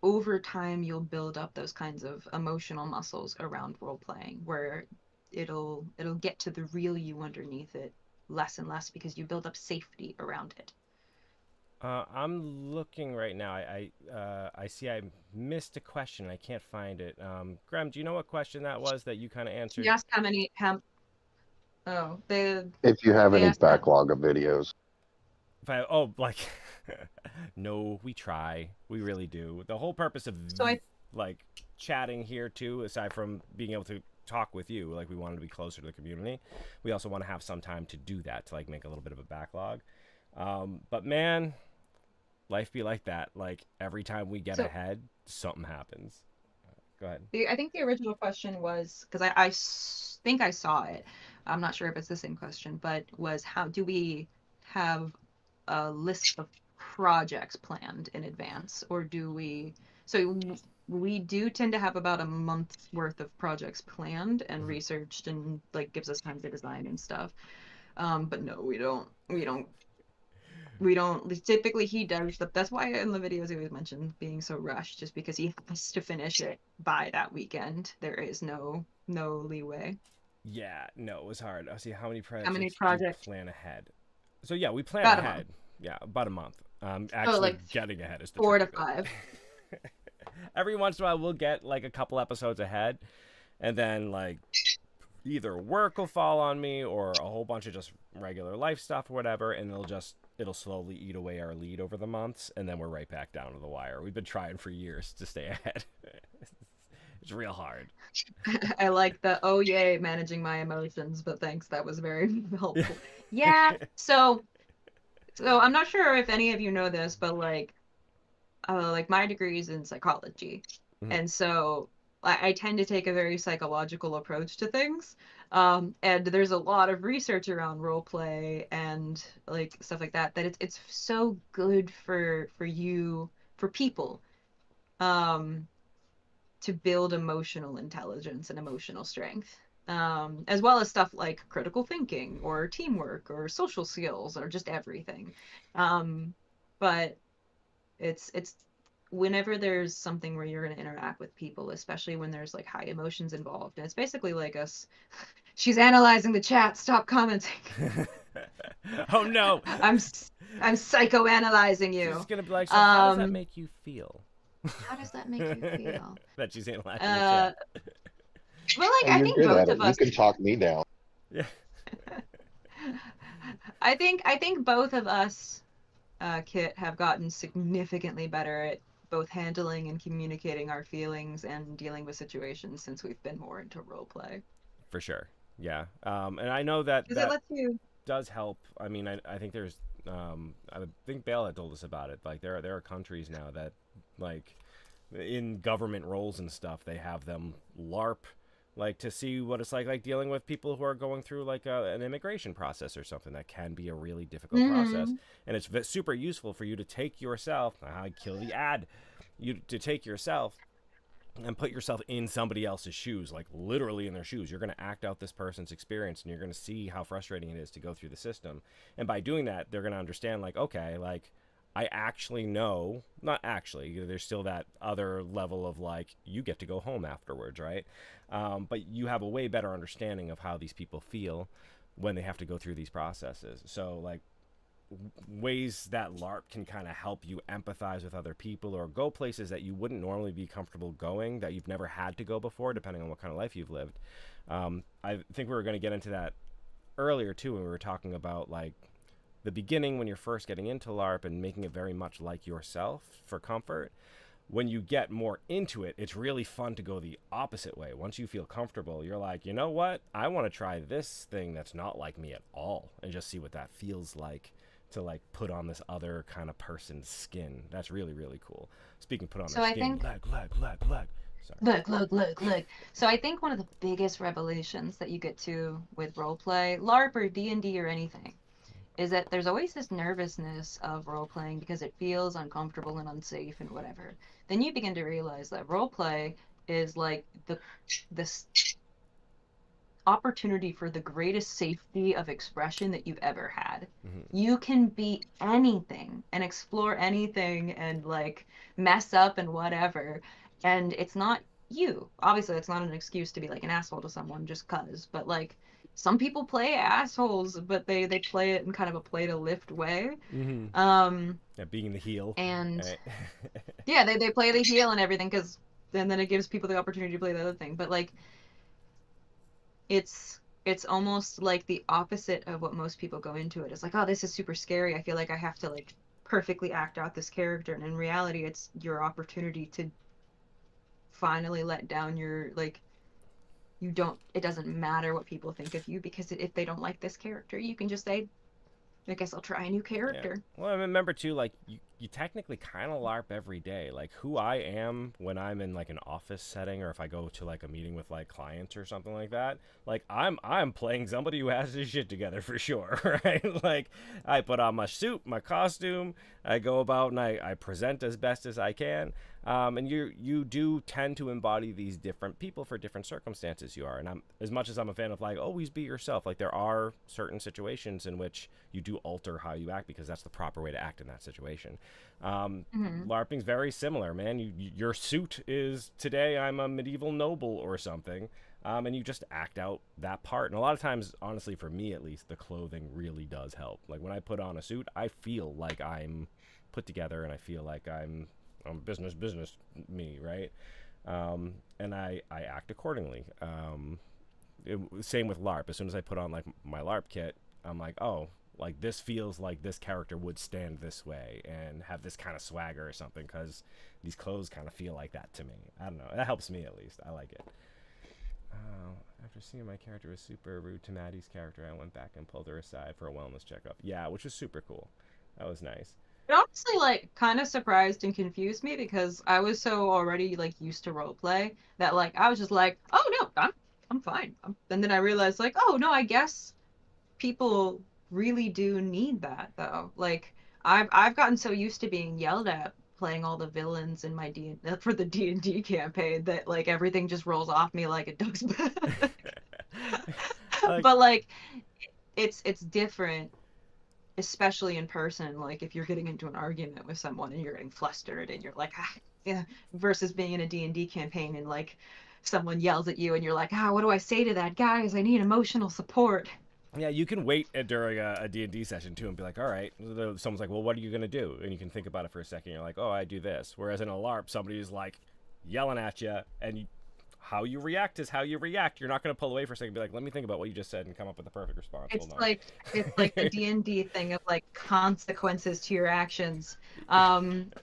over time, you'll build up those kinds of emotional muscles around role playing, where it'll get to the real you underneath it less and less, because you build up safety around it. I'm looking right now. I see I missed a question. I can't find it. Graham, do you know what question that was that you kind of You answered? asked how oh If you have they any asked that. backlog of videos. If I, oh, like, no, we try. We really do. The whole purpose of So I like chatting here too, aside from being able to talk with you, like we wanted to be closer to the community. We also want to have some time to do that, to like make a little bit of a backlog. But man, life be like that. Like every time we get so ahead, something happens. Go ahead. I think the original question was, because I think I saw it, I'm not sure if it's the same question, but was how do we have a list of projects planned in advance, or do we? So we do tend to have about a month's worth of projects planned and researched, and like gives us time to design and stuff. But no, we don't. Typically he does that's why in the videos he always mentioned being so rushed, just because he has to finish it by that weekend. There is no leeway. Yeah, no, it was hard. I see how many many projects do you projects? plan ahead. So yeah, we plan About a ahead. month. Yeah, about a month. Actually, like, getting ahead is the 4 to tricky bit. 5. Every once in a while, we'll get like a couple episodes ahead, and then like either work will fall on me or a whole bunch of just regular life stuff or whatever, and it'll slowly eat away our lead over the months, and then we're right back down to the wire. We've been trying for years to stay ahead. It's real hard. I like the oh yay managing my emotions, but thanks, that was very helpful. Yeah, so I'm not sure if any of you know this, but like my degree is in psychology, and so I tend to take a very psychological approach to things. And there's a lot of research around role play and like stuff like that it's so good for people to build emotional intelligence and emotional strength, as well as stuff like critical thinking or teamwork or social skills or just everything. But it's whenever there's something where you're going to interact with people, especially when there's like high emotions involved, and it's basically like us. She's analyzing the chat. Stop commenting. Oh no! I'm psychoanalyzing you. She's gonna be like, so how does that make you feel? How does that make you feel? That she's analyzing the chat. Well, like And I you're think good both at it. of us. You can talk me down. Yeah. I think both of us, Kit, have gotten significantly better at both handling and communicating our feelings and dealing with situations since we've been more into role play. For sure. Yeah. And I know that Because it lets you. does help. I mean, I think there's I think Bale had told us about it. Like there are countries now that like in government roles and stuff, they have them LARP like to see what it's like dealing with people who are going through like an immigration process or something that can be a really difficult process, and it's super useful for you to take yourself. I kill the ad. You to take yourself and put yourself in somebody else's shoes, like literally in their shoes. You're going to act out this person's experience, and you're going to see how frustrating it is to go through the system. And by doing that, they're going to understand, like, okay, like, I actually know, not actually, there's still that other level of, like, you get to go home afterwards, right? But you have a way better understanding of how these people feel when they have to go through these processes. So, like, ways that LARP can kind of help you empathize with other people or go places that you wouldn't normally be comfortable going, that you've never had to go before, depending on what kind of life you've lived. I think we were going to get into that earlier too, when we were talking about like the beginning when you're first getting into LARP and making it very much like yourself for comfort. When you get more into it, it's really fun to go the opposite way. Once you feel comfortable, you're like, you know what? I want to try this thing that's not like me at all and just see what that feels like, to like put on this other kind of person's skin. That's really, really cool. Speaking of put on So their I skin, think- lag. Sorry. Look. So I think one of the biggest revelations that you get to with roleplay, LARP or D&D or anything, is that there's always this nervousness of role-playing because it feels uncomfortable and unsafe and whatever. Then you begin to realize that roleplay is like this opportunity for the greatest safety of expression that you've ever had. You can be anything and explore anything and like mess up and whatever, and it's not you. Obviously that's not an excuse to be like an asshole to someone just cuz, but like some people play assholes, but they play it in kind of a play to lift way. Yeah, being the heel. And right? yeah, they play the heel and everything because then it gives people the opportunity to play the other thing. But like it's almost like the opposite of what most people go into it. It's like, oh, this is super scary. I feel like I have to like perfectly act out this character. And in reality, it's your opportunity to finally let down your, like, it doesn't matter what people think of you, because if they don't like this character, you can just say, I guess I'll try a new character. Yeah. Well, I remember too, like you technically kind of LARP every day. Like who I am when I'm in like an office setting, or if I go to like a meeting with like clients or something like that, like I'm playing somebody who has his shit together for sure, right? Like I put on my suit, my costume, I go about and I present as best as I can. And you do tend to embody these different people for different circumstances you are. And I'm, as much as I'm a fan of like always be yourself, like there are certain situations in which you do alter how you act because that's the proper way to act in that situation. LARPing's very similar, man. Your suit is today I'm a medieval noble or something. And you just act out that part. And a lot of times, honestly, for me at least, the clothing really does help. Like when I put on a suit, I feel like I'm put together and I feel like I'm business me, right? And I act accordingly. Same with LARP. As soon as I put on like my LARP kit, I'm like, oh, like this feels like this character would stand this way and have this kind of swagger or something, because these clothes kind of feel like that to me. I don't know. That helps me at least. I like it. After seeing my character was super rude to Maddie's character, I went back and pulled her aside for a wellness checkup. Yeah, which was super cool. That was nice. It honestly like kind of surprised and confused me because I was so already like used to roleplay that like I was just like, oh no, I'm fine. And then I realized like, oh no, I guess people really do need that though. Like I've gotten so used to being yelled at playing all the villains in my for the D&D campaign that like everything just rolls off me like a duck's back. But like it's different, especially in person. Like if you're getting into an argument with someone and you're getting flustered and you're like, yeah, versus being in a D&D campaign and like someone yells at you and you're like, what do I say to that? Guys, I need emotional support. Yeah, you can wait during a D&D session too and be like, all right, someone's like, well, what are you going to do? And you can think about it for a second. You're like, oh, I do this. Whereas in a LARP, somebody's like yelling at you, and how you react is how you react. You're not going to pull away for a second and be like, let me think about what you just said and come up with the perfect response. It's like the D&D thing of like consequences to your actions,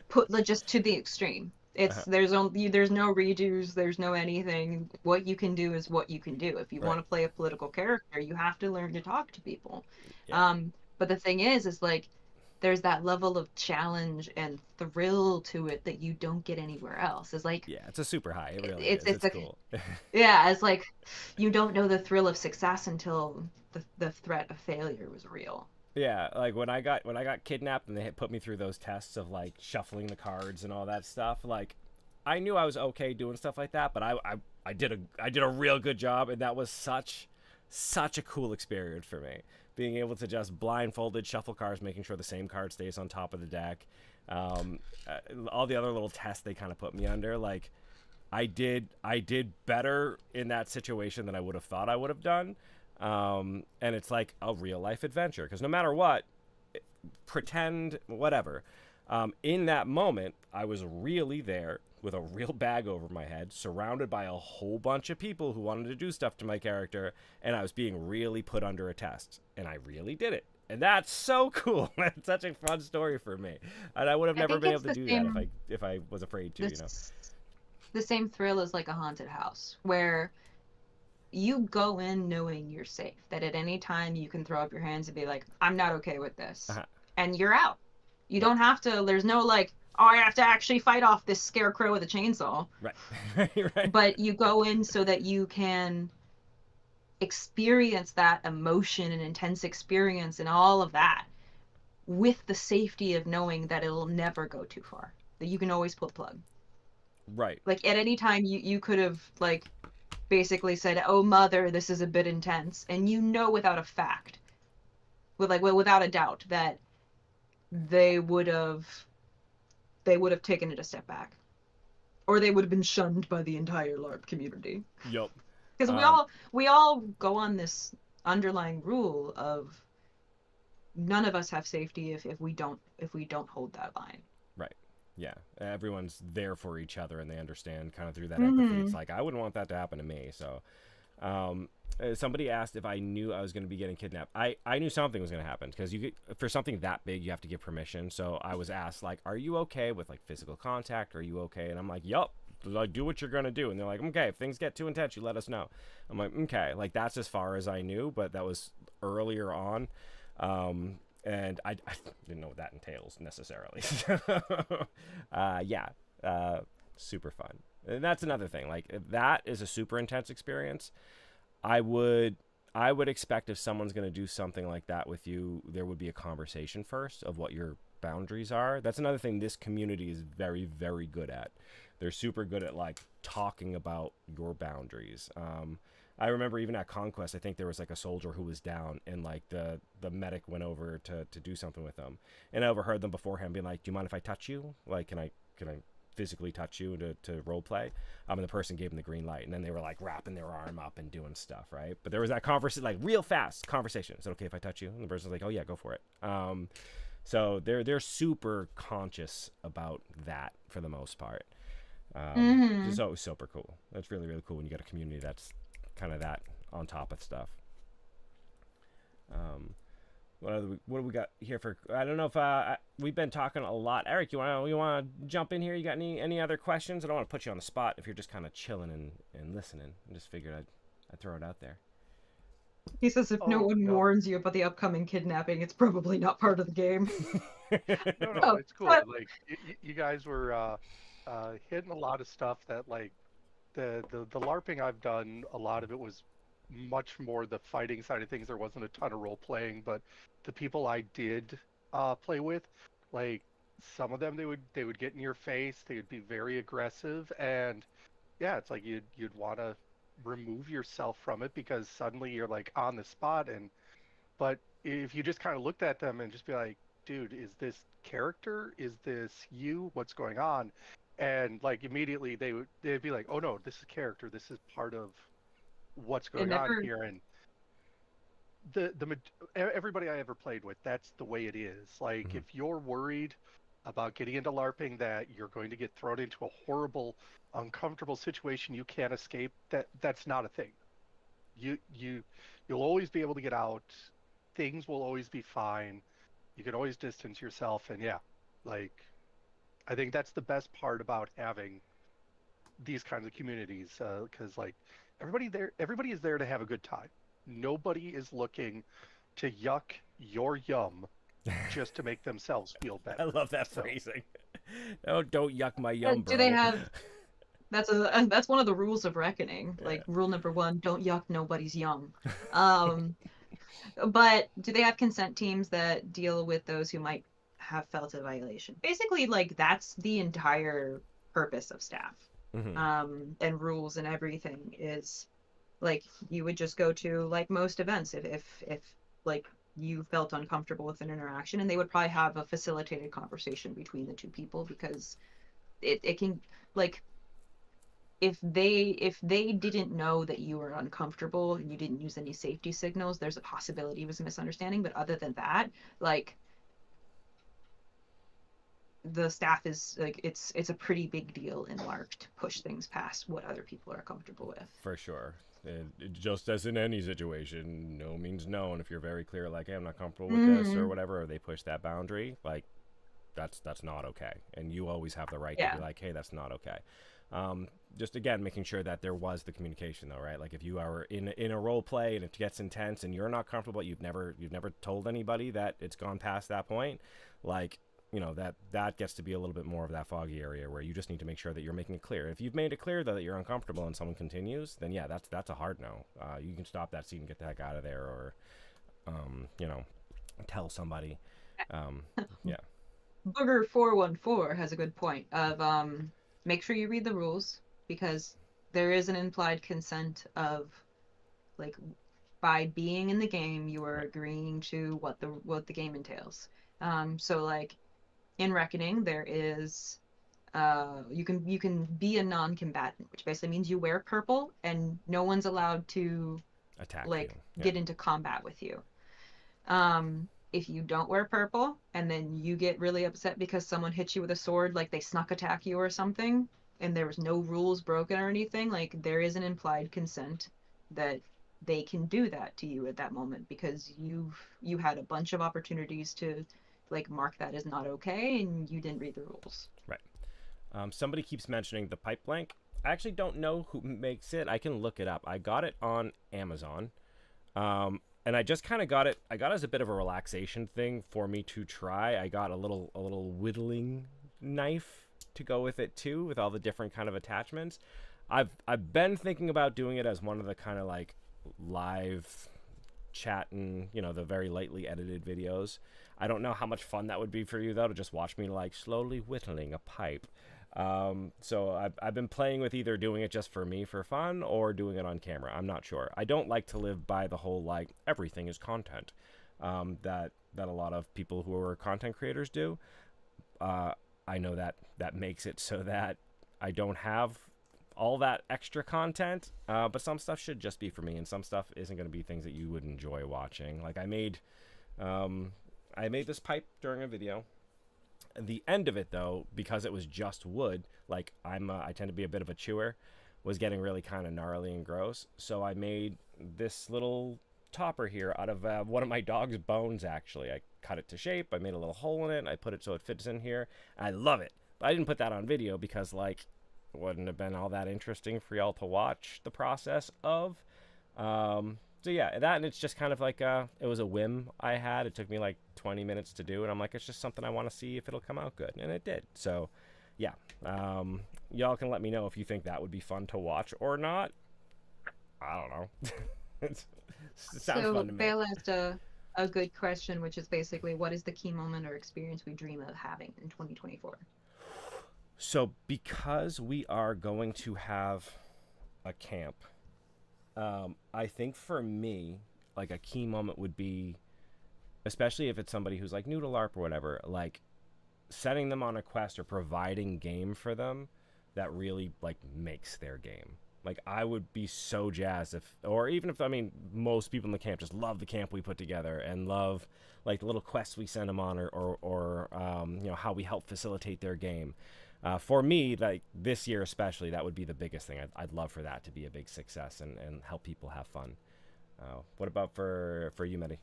put just to the extreme. It's there's no redos, there's no anything. What you can do is what you can do. If you want to play a political character, you have to learn to talk to people. Yeah. But the thing is like there's that level of challenge and thrill to it that you don't get anywhere else. It's like, yeah, it's a super high. It really is. It's cool. Yeah, it's like you don't know the thrill of success until the threat of failure was real. Yeah, like when I got kidnapped and they had put me through those tests of like shuffling the cards and all that stuff, like I knew I was okay doing stuff like that, but I did a real good job, and that was such a cool experience for me. Being able to just blindfolded shuffle cards, making sure the same card stays on top of the deck. All the other little tests they kind of put me under, like I did better in that situation than I would have thought I would have done. And it's like a real life adventure, because no matter what, pretend whatever, in that moment I was really there with a real bag over my head, surrounded by a whole bunch of people who wanted to do stuff to my character, and I was being really put under a test, and I really did it. And that's so cool. That's such a fun story for me, and I would have never been able to do that if I was afraid to. The same thrill is like a haunted house, where you go in knowing you're safe, that at any time you can throw up your hands and be like, I'm not okay with this. And you're out. You don't have to, there's no like, oh, I have to actually fight off this scarecrow with a chainsaw. Right. Right. But you go in so that you can experience that emotion and intense experience and all of that with the safety of knowing that it'll never go too far, that you can always pull the plug. Right. Like at any time you could have like basically said, oh mother, this is a bit intense, and you know without a fact, without a doubt, that they would have taken it a step back, or they would have been shunned by the entire LARP community. Yep. Because we all go on this underlying rule of none of us have safety if we don't hold that line. Right. Yeah. Everyone's there for each other, and they understand kind of through that empathy. It's like, I wouldn't want that to happen to me. So somebody asked if I knew I was going to be getting kidnapped. I knew something was going to happen, because for something that big, you have to give permission. So I was asked, like, are you okay with like physical contact? Are you okay? And I'm like, yup. Like, do what you're going to do. And they're like, okay, if things get too intense, you let us know. I'm like, okay. Like, that's as far as I knew, but that was earlier on. and I didn't know what that entails necessarily. Yeah, super fun. And that's another thing. Like if that is a super intense experience. I would expect if someone's going to do something like that with you, there would be a conversation first of what your boundaries are. That's another thing this community is very, very good at. They're super good at like talking about your boundaries. I remember even at Conquest, I think there was like a soldier who was down, and like the medic went over to do something with them, and I overheard them beforehand being like, "Do you mind if I touch you? Like, can I physically touch you to role play?" And the person gave them the green light, and then they were like wrapping their arm up and doing stuff, right? But there was that conversation, like real fast conversation. Is it okay if I touch you? And the person's like, "Oh yeah, go for it." So they're super conscious about that for the most part. Mhm. So super cool. That's really, really cool when you got a community that's kind of that on top of stuff. What do we got here for? I don't know if we've been talking a lot. Eric, you want to jump in here? You got any other questions? I don't want to put you on the spot if you're just kind of chilling and listening. I just figured I'd throw it out there. He says if no Oh, one no. warns you about the upcoming kidnapping, it's probably not part of the game. No, Oh, it's cool. but- Like you guys were hitting a lot of stuff that like the LARPing I've done. A lot of it was much more the fighting side of things. There wasn't a ton of role playing, but the people I did play with, like some of them, they would get in your face. They would be very aggressive, and yeah, it's like you'd want to remove yourself from it because suddenly you're like on the spot. And but if you just kind of looked at them and just be like, dude, is this character? Is this you? What's going on? And like immediately they'd be like, oh no, this is character. This is part of what's it going on never. here. And everybody I ever played with, that's the way it is. Like if you're worried about getting into LARPing that you're going to get thrown into a horrible, uncomfortable situation you can't escape, that's not a thing. You'll always be able to get out. Things will always be fine. You can always distance yourself, and yeah, like I think that's the best part about having these kinds of communities, because like everybody is there to have a good time. Nobody is looking to yuck your yum just to make themselves feel I better. love that So, phrasing. No, don't yuck my yum, bro. Do they have? That's one of the rules of Reckoning. Like Yeah. rule number 1: don't yuck nobody's yum. Um, but do they have consent teams that deal with those who might have felt a violation? Basically, like that's the entire purpose of staff. Mhm. And rules and everything is like you would just go to like most events if like you felt uncomfortable with an interaction, and they would probably have a facilitated conversation between the two people because it can like if they didn't know that you were uncomfortable and you didn't use any safety signals, there's a possibility it was a misunderstanding. But other than that, like the staff is like it's a pretty big deal in LARP to push things past what other people are comfortable with. For sure. And just as in any situation, no means no. And if you're very clear, like, hey, I'm not comfortable with this or whatever, or they push that boundary, like, that's not okay. And you always have the right to Yeah. be like, hey, that's not okay. Just again, making sure that there was the communication, though, right? Like, if you are in a role play and it gets intense and you're not comfortable, you've never told anybody that it's gone past that point, like, you know, that gets to be a little bit more of that foggy area where you just need to make sure that you're making it clear. If you've made it clear though that you're uncomfortable and someone continues, then yeah, that's a hard no. You can stop that scene and get the heck out of there, or you know, tell somebody. Yeah. Booger 414 has a good point of make sure you read the rules, because there is an implied consent of like by being in the game you are agreeing to what the game entails. So like in Reckoning there is you can be a non-combatant, which basically means you wear purple and no one's allowed to Attack like you. Yeah. get into combat with you. If you don't wear purple and then you get really upset because someone hit you with a sword, like they snuck attack you or something, and there was no rules broken or anything, like there is an implied consent that they can do that to you at that moment because you had a bunch of opportunities to like mark that as not okay and you didn't read the rules. Right. Somebody keeps mentioning the pipe blank. I actually don't know who makes it. I can look it up. I got it on Amazon. and I just kind of got it. I got it as a bit of a relaxation thing for me to try. I got a little whittling knife to go with it too, with all the different kind of attachments. I've been thinking about doing it as one of the kind of like live chatting, you know, the very lightly edited videos. I don't know how much fun that would be for you though, to just watch me like slowly whittling a pipe. So I've been playing with either doing it just for me for fun or doing it on camera. I'm not sure. I don't like to live by the whole like everything is content that a lot of people who are content creators do. I know that makes it so that I don't have all that extra content, but some stuff should just be for me, and some stuff isn't going to be things that you would enjoy watching. Like I made this pipe during a video. The end of it though, because it was just wood, like I tend to be a bit of a chewer, was getting really kind of gnarly and gross. So I made this little topper here out of one of my dog's bones. Actually, I cut it to shape, I made a little hole in it, I put it so it fits in here. I love it, but I didn't put that on video because like it wouldn't have been all that interesting for y'all to watch the process of. So yeah, that, and it's just kind of like it was a whim I had. It took me like 20 minutes to do, and I'm like, it's just something I want to see if it'll come out good, and it did. So yeah, y'all can let me know if you think that would be fun to watch or not. I don't know. It sounds fun to me. Bale asked a good question, which is basically, what is the key moment or experience we dream of having in 2024? So because we are going to have a camp, I think for me, like a key moment would be, especially if it's somebody who's like new to LARP or whatever, like setting them on a quest or providing game for them that really like makes their game. Like I would be so jazzed if, or even if, I mean, most people in the camp just love the camp we put together and love like the little quests we send them on, or you know, how we help facilitate their game. For me, like this year especially, that would be the biggest thing. I'd love for that to be a big success and help people have fun. What about for you, Medi?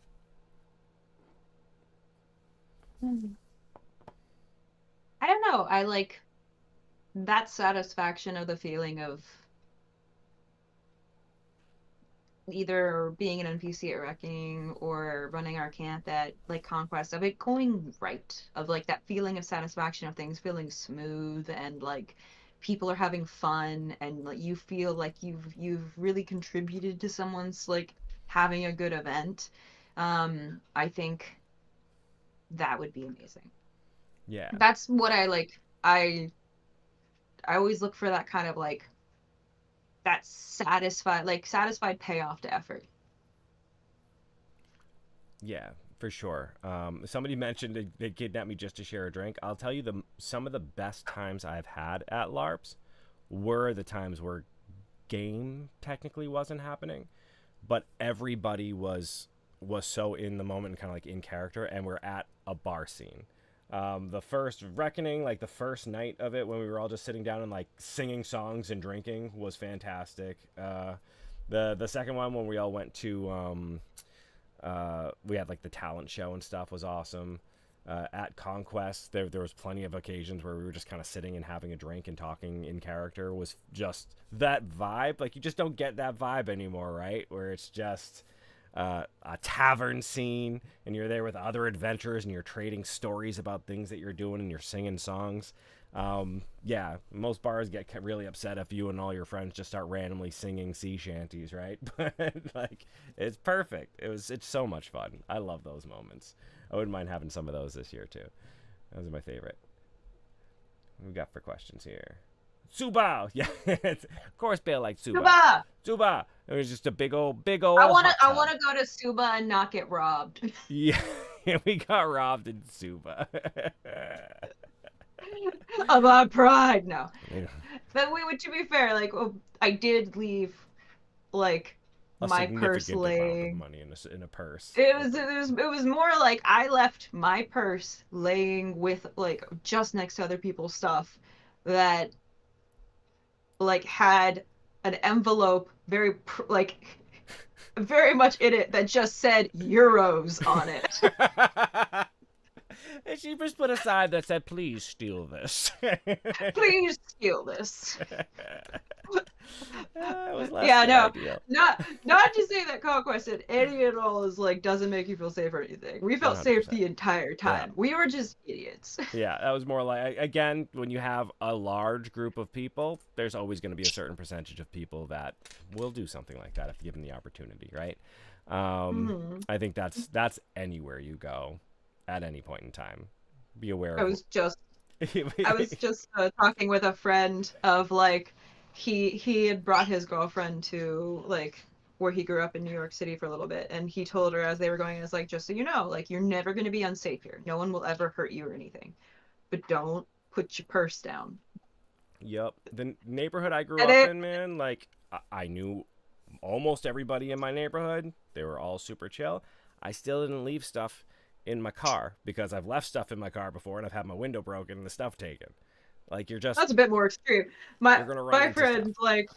I don't know. I like that satisfaction of the feeling of either being an NPC at Wrecking or running our camp at like Conquest, of it going right, of like that feeling of satisfaction of things feeling smooth and like people are having fun, and like you feel like you've really contributed to someone's like having a good event. I think that would be amazing. Yeah. That's what I like. I always look for that kind of like that satisfied payoff to effort. Yeah, for sure. Somebody mentioned they kidnapped me just to share a drink. I'll tell you, some of the best times I've had at LARPs were the times where game technically wasn't happening, but everybody was so in the moment and kind of like in character, and we're at a bar scene. The first Reckoning, like the first night of it when we were all just sitting down and like singing songs and drinking, was fantastic. The second one when we all went to we had like the talent show and stuff was awesome. At Conquest, there was plenty of occasions where we were just kind of sitting and having a drink and talking in character. Was just that vibe. Like you just don't get that vibe anymore, right? Where it's just a tavern scene and you're there with other adventurers and you're trading stories about things that you're doing and you're singing songs. Yeah, most bars get really upset if you and all your friends just start randomly singing sea shanties, right? But like, it's perfect. It's so much fun. I love those moments. I wouldn't mind having some of those this year too. Those are my favorite. What we got for questions here? Suba! Yeah, of course Bale likes Suba. Suba! It was just a big old I wanna go to Suba and not get robbed. Yeah, we got robbed in Suba. Of our pride, no. Yeah. But to be fair, like I did leave like my purse laying. Money in a purse. It was more like I left my purse laying with like just next to other people's stuff that like had an envelope very much in it that just said euros on it. And she just put a sign that said, "Please steal this." Please steal this. It was less Yeah, than no, ideal. not to say that Conquest in any at all is like doesn't make you feel safe or anything. We felt safe 100%. the entire time. We were just idiots. Yeah, that was more like, again, when you have a large group of people, there's always going to be a certain percentage of people that will do something like that if given the opportunity, right? Mhm. I think that's anywhere you go, at any point in time. Be aware I of. was just talking with a friend of like he had brought his girlfriend to like where he grew up in New York City for a little bit, and he told her as they were going, it's like, just so you know, like you're never going to be unsafe here. No one will ever hurt you or anything, but don't put your purse down. Yep. The neighborhood I grew And up it, in, man, like I knew almost everybody in my neighborhood. They were all super chill. I still didn't leave stuff in my car because I've left stuff in my car before and I've had my window broken and the stuff taken. Like that's a bit more extreme. My you're gonna run my into stuff. friend like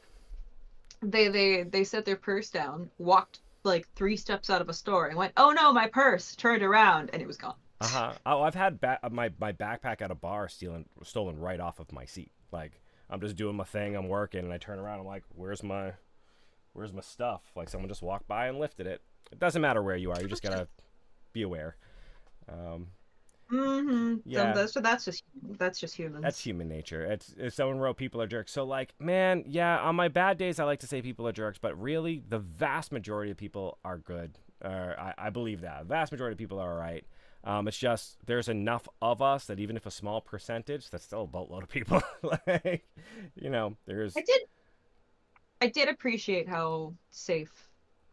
they set their purse down, walked like 3 steps out of a store, and went, "Oh no, my purse!" Turned around, and it was gone. Oh, I've had my backpack at a bar stolen right off of my seat. Like I'm just doing my thing, I'm working, and I turn around, I'm like, where's my stuff? Like someone just walked by and lifted it. It doesn't matter where you are, you just gotta be aware. Yeah. That's just humans. That's human nature. It's someone wrote people are jerks. So like, man, yeah, on my bad days I like to say people are jerks, but really the vast majority of people are good. I believe that. The vast majority of people are all right. It's just there's enough of us that even if a small percentage, that's still a boatload of people. Like, there's I did appreciate how safe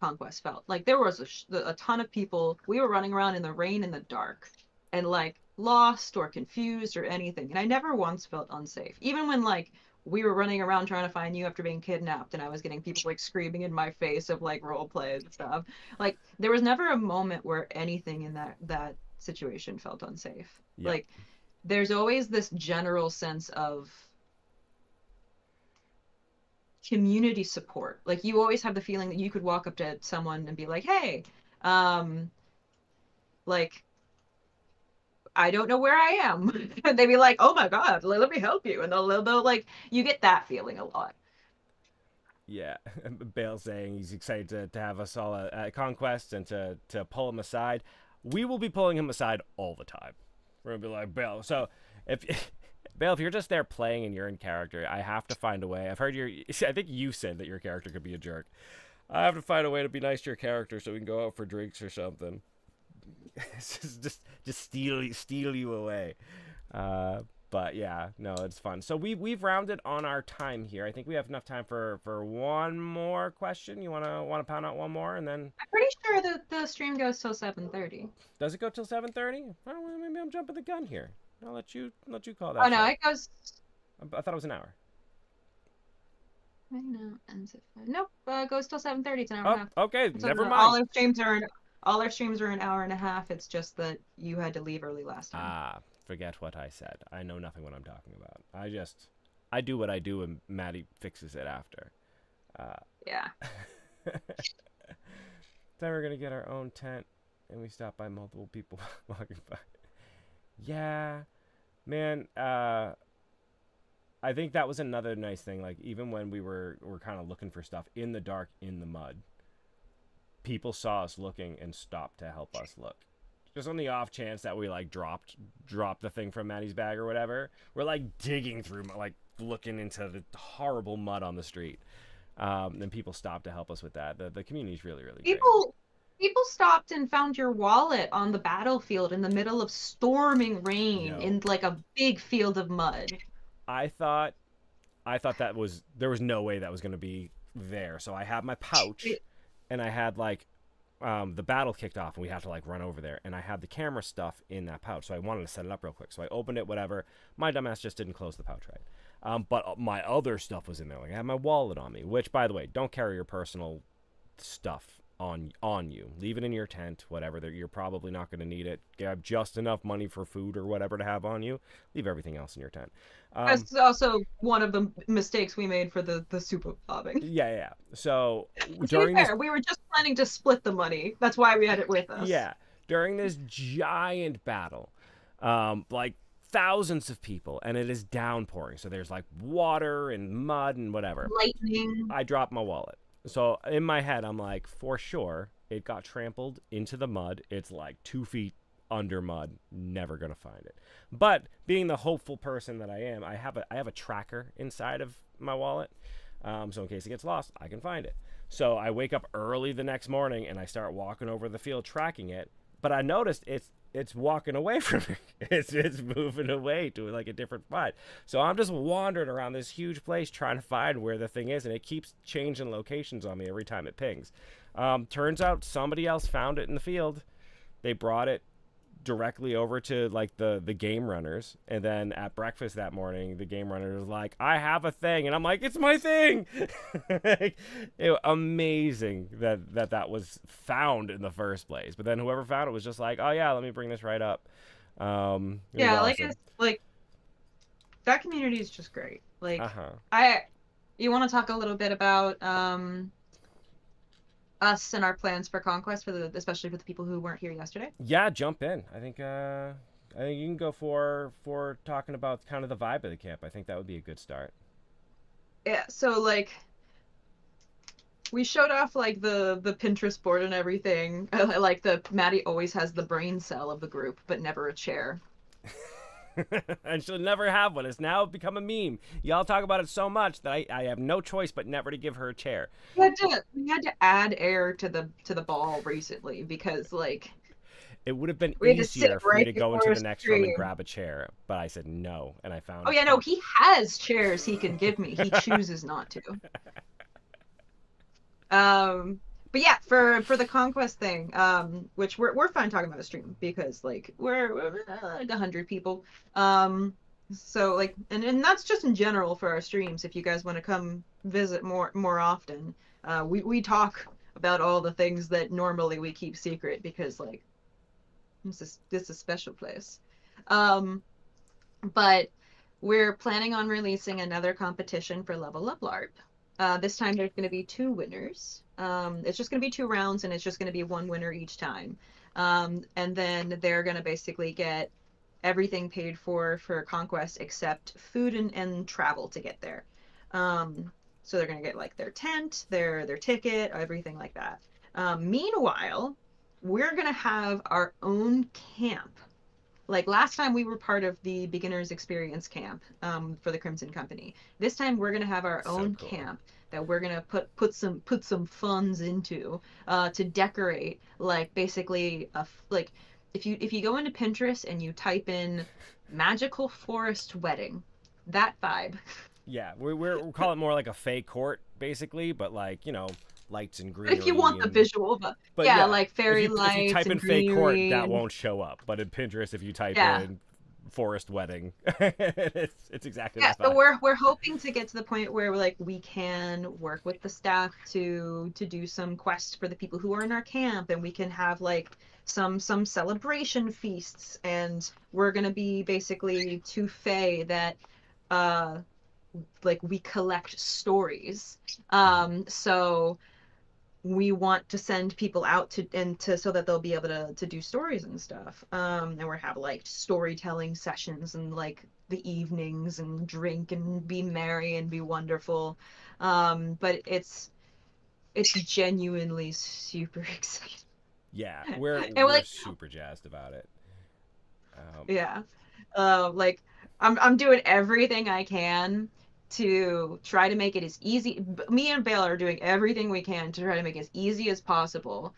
Conquest felt. Like there was a ton of people. We were running around in the rain in the dark and like lost or confused or anything. And I never once felt unsafe. Even when like we were running around trying to find you after being kidnapped and I was getting people like screaming in my face of like role play and stuff. Like there was never a moment where anything in that situation felt unsafe. Yeah. Like there's always this general sense of community support. Like you always have the feeling that you could walk up to someone and be like, "Hey, like I don't know where I am," and they'd be like, "Oh my God, let me help you," and they'll like you get that feeling a lot. Yeah, Bale saying he's excited to have us all at Conquest and to pull him aside. We will be pulling him aside all the time. We're gonna be like, Bale. So if Bale, if you're just there playing and you're in character, I have to find a way. I think you said that your character could be a jerk. I have to find a way to be nice to your character so we can go out for drinks or something. just steal you away. But yeah, no, it's fun. So we've rounded on our time here. I think we have enough time for one more question. You wanna pound out one more and then I'm pretty sure that the stream goes till 7:30. does it go till 7:30? Well, maybe I'm jumping the gun here. I'll let you call that. Oh no, shot. it goes. I thought it was an hour. I know, ends at 5. Nope, goes till 7:30. It's an hour and a half. Okay, So never mind. All our streams are an hour and a half. It's just that you had to leave early last time. Forget what I said. I know nothing what I'm talking about. I do what I do and Maddie fixes it after. Yeah. Then we're gonna get our own tent and we stop by multiple people walking by. Yeah, man, I think that was another nice thing. Like even when we were kind of looking for stuff in the dark, in the mud, people saw us looking and stopped to help us look. Just on the off chance that we like dropped the thing from Maddie's bag or whatever, we're like digging through, like looking into the horrible mud on the street. And people stopped to help us with that. The community's really, really great. People stopped and found your wallet on the battlefield in the middle of storming rain in like a big field of mud. I thought there was no way that was going to be there. So I had my pouch and I had like the battle kicked off and we had to like run over there and I had the camera stuff in that pouch. So I wanted to set it up real quick. So I opened it, whatever. My dumbass just didn't close the pouch right. But my other stuff was in there. Like I had my wallet on me, which by the way, don't carry your personal stuff on you. Leave it in your tent, whatever. You're probably not going to need it. You have just enough money for food or whatever to have on you. Leave everything else in your tent. That's also one of the mistakes we made for the super bobbing. Yeah. So to be fair, we were just planning to split the money. That's why we had it with us. Yeah. During this giant battle, like thousands of people, and it is downpouring. So there's like water and mud and whatever. Lightning. I dropped my wallet. So in my head, I'm like, for sure, it got trampled into the mud. It's like 2 feet under mud. Never gonna find it. But being the hopeful person that I am, I have a tracker inside of my wallet. So in case it gets lost, I can find it. So I wake up early the next morning and I start walking over the field tracking it. But I noticed it's walking away from me. It's moving away to like a different spot. So I'm just wandering around this huge place trying to find where the thing is, and it keeps changing locations on me every time it pings. Turns out somebody else found it in the field. They brought it directly over to like the game runners, and then at breakfast that morning the game runner was like, I have a thing, and I'm like, it's my thing. Amazing that was found in the first place, but then whoever found it was just like, oh yeah, let me bring this right up. Yeah, like awesome. it's like that community is just great. Like Uh-huh. you want to talk a little bit about us and our plans for Conquest, especially for the people who weren't here yesterday? Yeah, jump in. I think you can go for talking about kind of the vibe of the camp. I think that would be a good start. Yeah, so like we showed off like the Pinterest board and everything. Like Maddie always has the brain cell of the group, but never a chair. And she'll never have one. It's now become a meme. Y'all talk about it so much that I have no choice but never to give her a chair. We had to add air to the ball recently because like it would have been we had to easier sit for me right to go into before the next room and stream. grab a chair, but I said no, and I found. Oh yeah, no, he has chairs he can give me. He chooses not to. But yeah, for the Conquest thing, which we're fine talking about a stream because like we're like 100 people. So like and that's just in general for our streams. If you guys want to come visit more often, we talk about all the things that normally we keep secret because like this is a special place. But we're planning on releasing another competition for Level Up LARP. This time there's going to be 2 winners. It's just going to be 2 rounds, and it's just going to be 1 winner each time. And then they're going to basically get everything paid for Conquest except food and travel to get there. So they're going to get like their tent, their ticket, everything like that. Meanwhile, we're going to have our own camp. Like last time we were part of the beginners experience camp for the Crimson Company. This time we're gonna have our own camp that we're gonna put some funds into to decorate, like basically like if you go into Pinterest and you type in magical forest wedding, that vibe. Yeah, we're calling it more like a fake court basically, but like, you know, lights and greenery. But if you want the visual, but yeah, like fairy lights. If you type in and fake court, greenery that won't show up. But in Pinterest, if you type in forest wedding, it's exactly that. So we're hoping to get to the point where like we can work with the staff to do some quests for the people who are in our camp, and we can have like some celebration feasts, and we're gonna be basically 2 fae that like we collect stories. So we want to send people out to so that they'll be able to do stories and stuff. And we'll have like storytelling sessions and like the evenings and drink and be merry and be wonderful. But it's genuinely super exciting. Yeah, we're like, super jazzed about it. Yeah, like I'm doing everything I can to try to make it as easy. Me and Bale are doing everything we can to try to make it as easy as possible,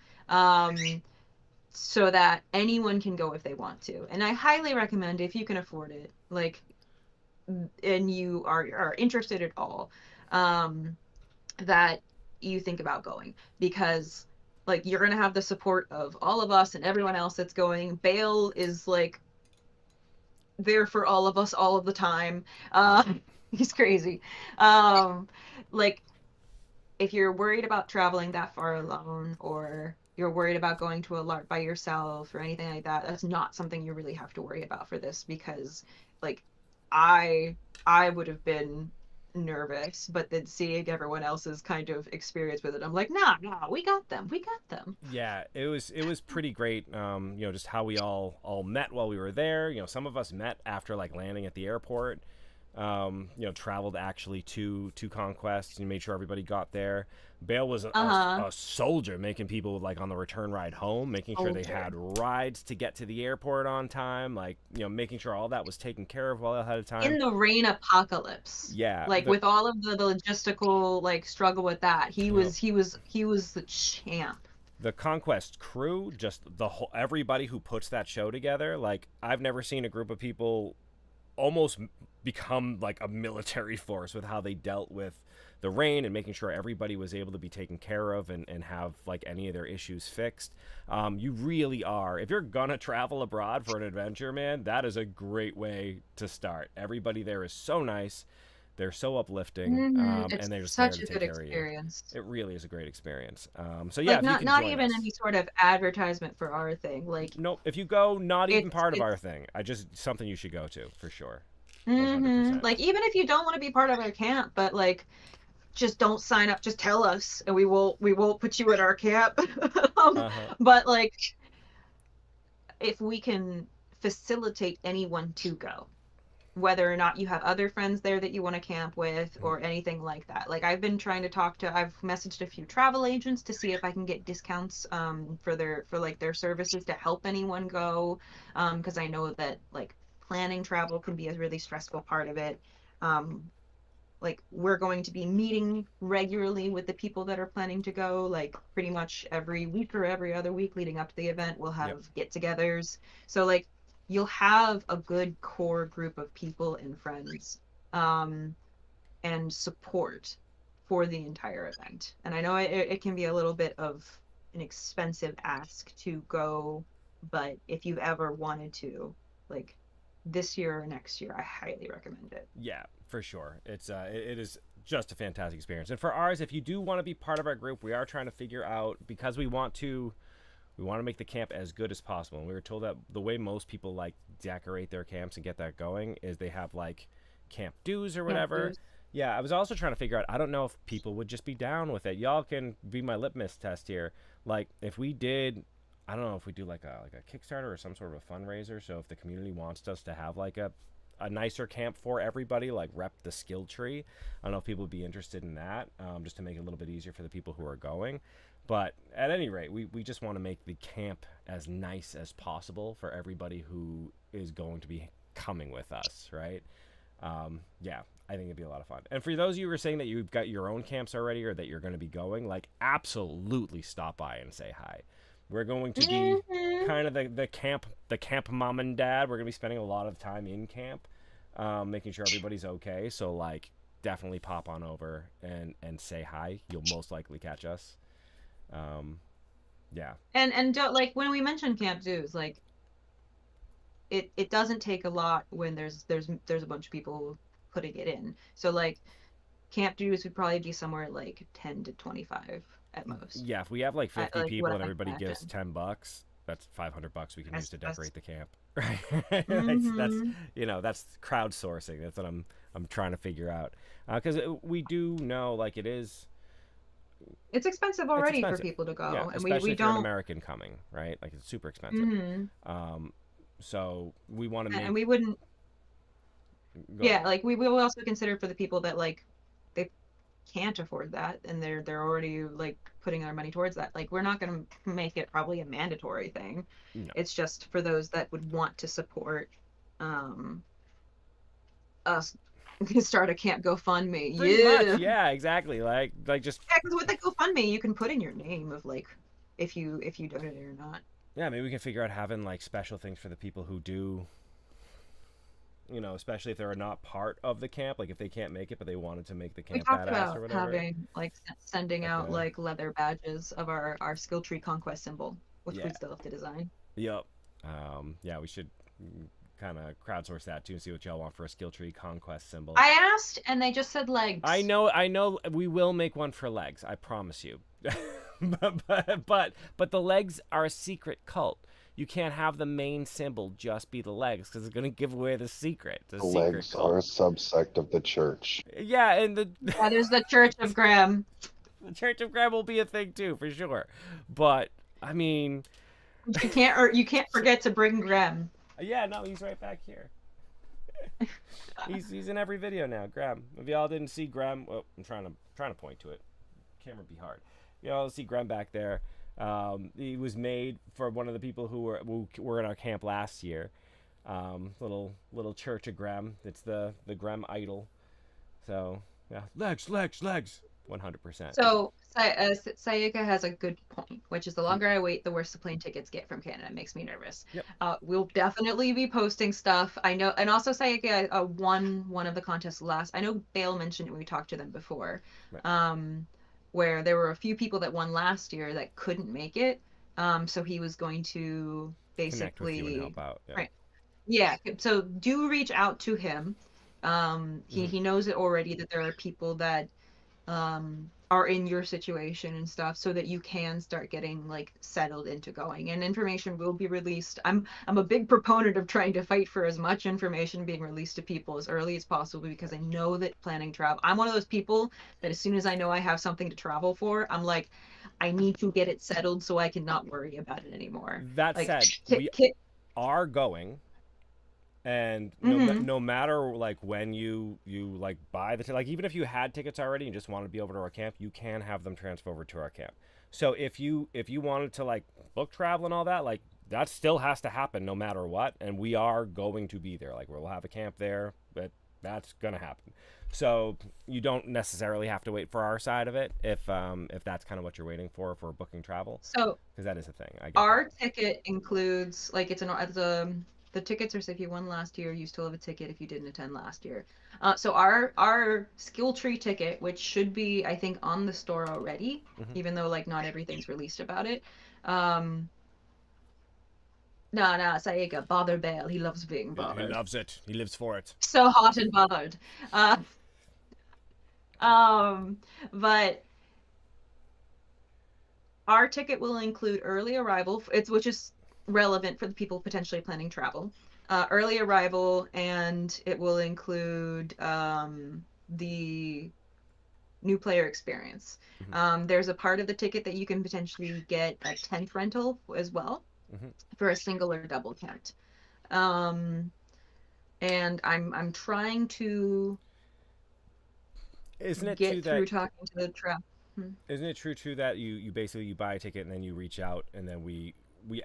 so that anyone can go if they want to. And I highly recommend, if you can afford it, like, and you are interested at all, that you think about going, because like you're gonna have the support of all of us and everyone else that's going. Bale is like there for all of us all of the time. He's crazy. Like if you're worried about traveling that far alone, or you're worried about going to a LARP by yourself or anything like that, that's not something you really have to worry about for this, because like I would have been nervous, but then seeing everyone else's kind of experience with it, I'm like, nah, we got them. Yeah, it was pretty great. Just how we all met while we were there. Some of us met after like landing at the airport. Traveled actually to Conquest and made sure everybody got there. Bale was a soldier, making people like on the return ride home, making sure they had rides to get to the airport on time, like making sure all that was taken care of well ahead of time. In the rain apocalypse. Yeah, like with all of the logistical like struggle with that, he was the champ. The Conquest crew, just everybody who puts that show together, like I've never seen a group of people almost become like a military force with how they dealt with the rain and making sure everybody was able to be taken care of and have like any of their issues fixed. You really are, if you're gonna travel abroad for an adventure, man, that is a great way to start. Everybody there is so nice, they're so uplifting, and they're just such there a to good take care experience. of you. It really is a great experience. So yeah, like, if not join even us. any sort of advertisement for our thing, like No, if you go, not even part of our thing. Just something you should go to for sure. Like even if you don't want to be part of our camp, but like just don't sign up, just tell us and we won't put you at our camp. But like if we can facilitate anyone to go, whether or not you have other friends there that you want to camp with or anything like that. Like I've been trying to I've messaged a few travel agents to see if I can get discounts for their services to help anyone go, because I know that like planning travel can be a really stressful part of it. Like we're going to be meeting regularly with the people that are planning to go, like pretty much every week or every other week leading up to the event we'll have get-togethers. So like you'll have a good core group of people and friends and support for the entire event. And I know it can be a little bit of an expensive ask to go, but if you've ever wanted to, like this year or next year, I highly recommend it. Yeah, for sure. It is just a fantastic experience. And for ours, if you do want to be part of our group, we are trying to figure out, because we want to make the camp as good as possible. And we were told that the way most people like decorate their camps and get that going is they have like camp dues or whatever. Yeah, I was also trying to figure out, I don't know if people would just be down with it. Y'all can be my litmus test here. Like if we did, I don't know if we do like a Kickstarter or some sort of a fundraiser. So if the community wants us to have like a nicer camp for everybody, like rep the skill tree, I don't know if people would be interested in that, just to make it a little bit easier for the people who are going. But at any rate, we just want to make the camp as nice as possible for everybody who is going to be coming with us, right? Yeah, I think it'd be a lot of fun. And for those of you who are saying that you've got your own camps already or that you're going to be going, like absolutely stop by and say hi. We're going to be kind of the camp mom and dad. We're going to be spending a lot of time in camp, making sure everybody's okay. So like definitely pop on over and say hi. You'll most likely catch us. Yeah. And don't, like when we mention camp dues, like it doesn't take a lot when there's a bunch of people putting it in. So like camp dues would probably be somewhere like 10 to 25 at most. Yeah, if we have like 50 like people and everybody gives $10, that's $500 we can use to decorate the camp. Right? That's crowdsourcing. That's what I'm trying to figure out. Because we do know like it's expensive already for people to go, yeah, and especially we if don't. You're an American coming, right? Like it's super expensive. So we want to make. And we wouldn't. Yeah, like we will also consider for the people that like they can't afford that, and they're already like putting their money towards that. Like we're not going to make it probably a mandatory thing. No. It's just for those that would want to support us. Start a camp GoFundMe. Pretty much, yeah, exactly. Like just. Yeah, because with the GoFundMe, you can put in your name of like if you donated or not. Yeah, maybe we can figure out having like special things for the people who do. Especially if they're not part of the camp, like if they can't make it, but they wanted to make the camp badass or whatever. Having like sending out like leather badges of our skill tree conquest symbol, which we still have to design. Yep. Yeah, we should kind of crowdsource that too and see what y'all want for a skill tree conquest symbol. I asked and they just said legs. I know we will make one for legs, I promise you. but the legs are a secret cult. you can't have the main symbol just be the legs because it's going to give away the secret. The legs are a subsect of the church. Yeah, and the Yeah, there's the Church of Graham. the Church of Graham will be a thing too for sure. But I mean, You can't forget to bring Graham. yeah, no, he's right back here. he's in every video now, Graham. If y'all didn't see Graham, well, I'm trying to point to it. Camera be hard. Y'all see Graham back there. He was made for one of the people who were in our camp last year. Little Church of Graham. It's the Graham idol. So yeah, legs, 100%. So Sayaka has a good point, which is the longer I wait, the worse the plane tickets get from Canada. It makes me nervous. Yep. We'll definitely be posting stuff. I know, and also Sayaka won one of the contests last. I know Bale mentioned it when we talked to them before, Right. where there were a few people that won last year that couldn't make it. So he was going to Connect with you and basically, help out. Yeah. right. Yeah. So do reach out to him. He knows it already that there are people that are in your situation and stuff, so that you can start getting like settled into going, and information will be released. I'm a big proponent of trying to fight for as much information being released to people as early as possible, because I know that planning travel, I'm one of those people that as soon as I know I have something to travel for, I'm like, I need to get it settled so I can not worry about it anymore. That Like, said, we are going, and no matter like when you like buy the like, even if you had tickets already and just wanted to be over to our camp, you can have them transfer over to our camp. So if you wanted to like book travel and all that, like that still has to happen no matter what, and we are going to be there. Like we'll have a camp there, but that's gonna happen. So you don't necessarily have to wait for our side of it if that's kind of what you're waiting for booking travel, So because that is a thing. I get our that. ticket includes, like, the tickets are, so if you won last year, you still have a ticket if you didn't attend last year. So our skill tree ticket, which should be, I think, on the store already, even though like not everything's released about it. No, Sayaka, bother Bale. He loves being He bothered. loves it. He lives for it. So hot and bothered. But our ticket will include early arrival, which is relevant for the people potentially planning travel. Early arrival, and it will include the new player experience. There's a part of the ticket that you can potentially get a tent rental as well for a single or double tent. And I'm trying to Isn't it get true through that talking to the travel. isn't it true that you basically you buy a ticket and then you reach out and then we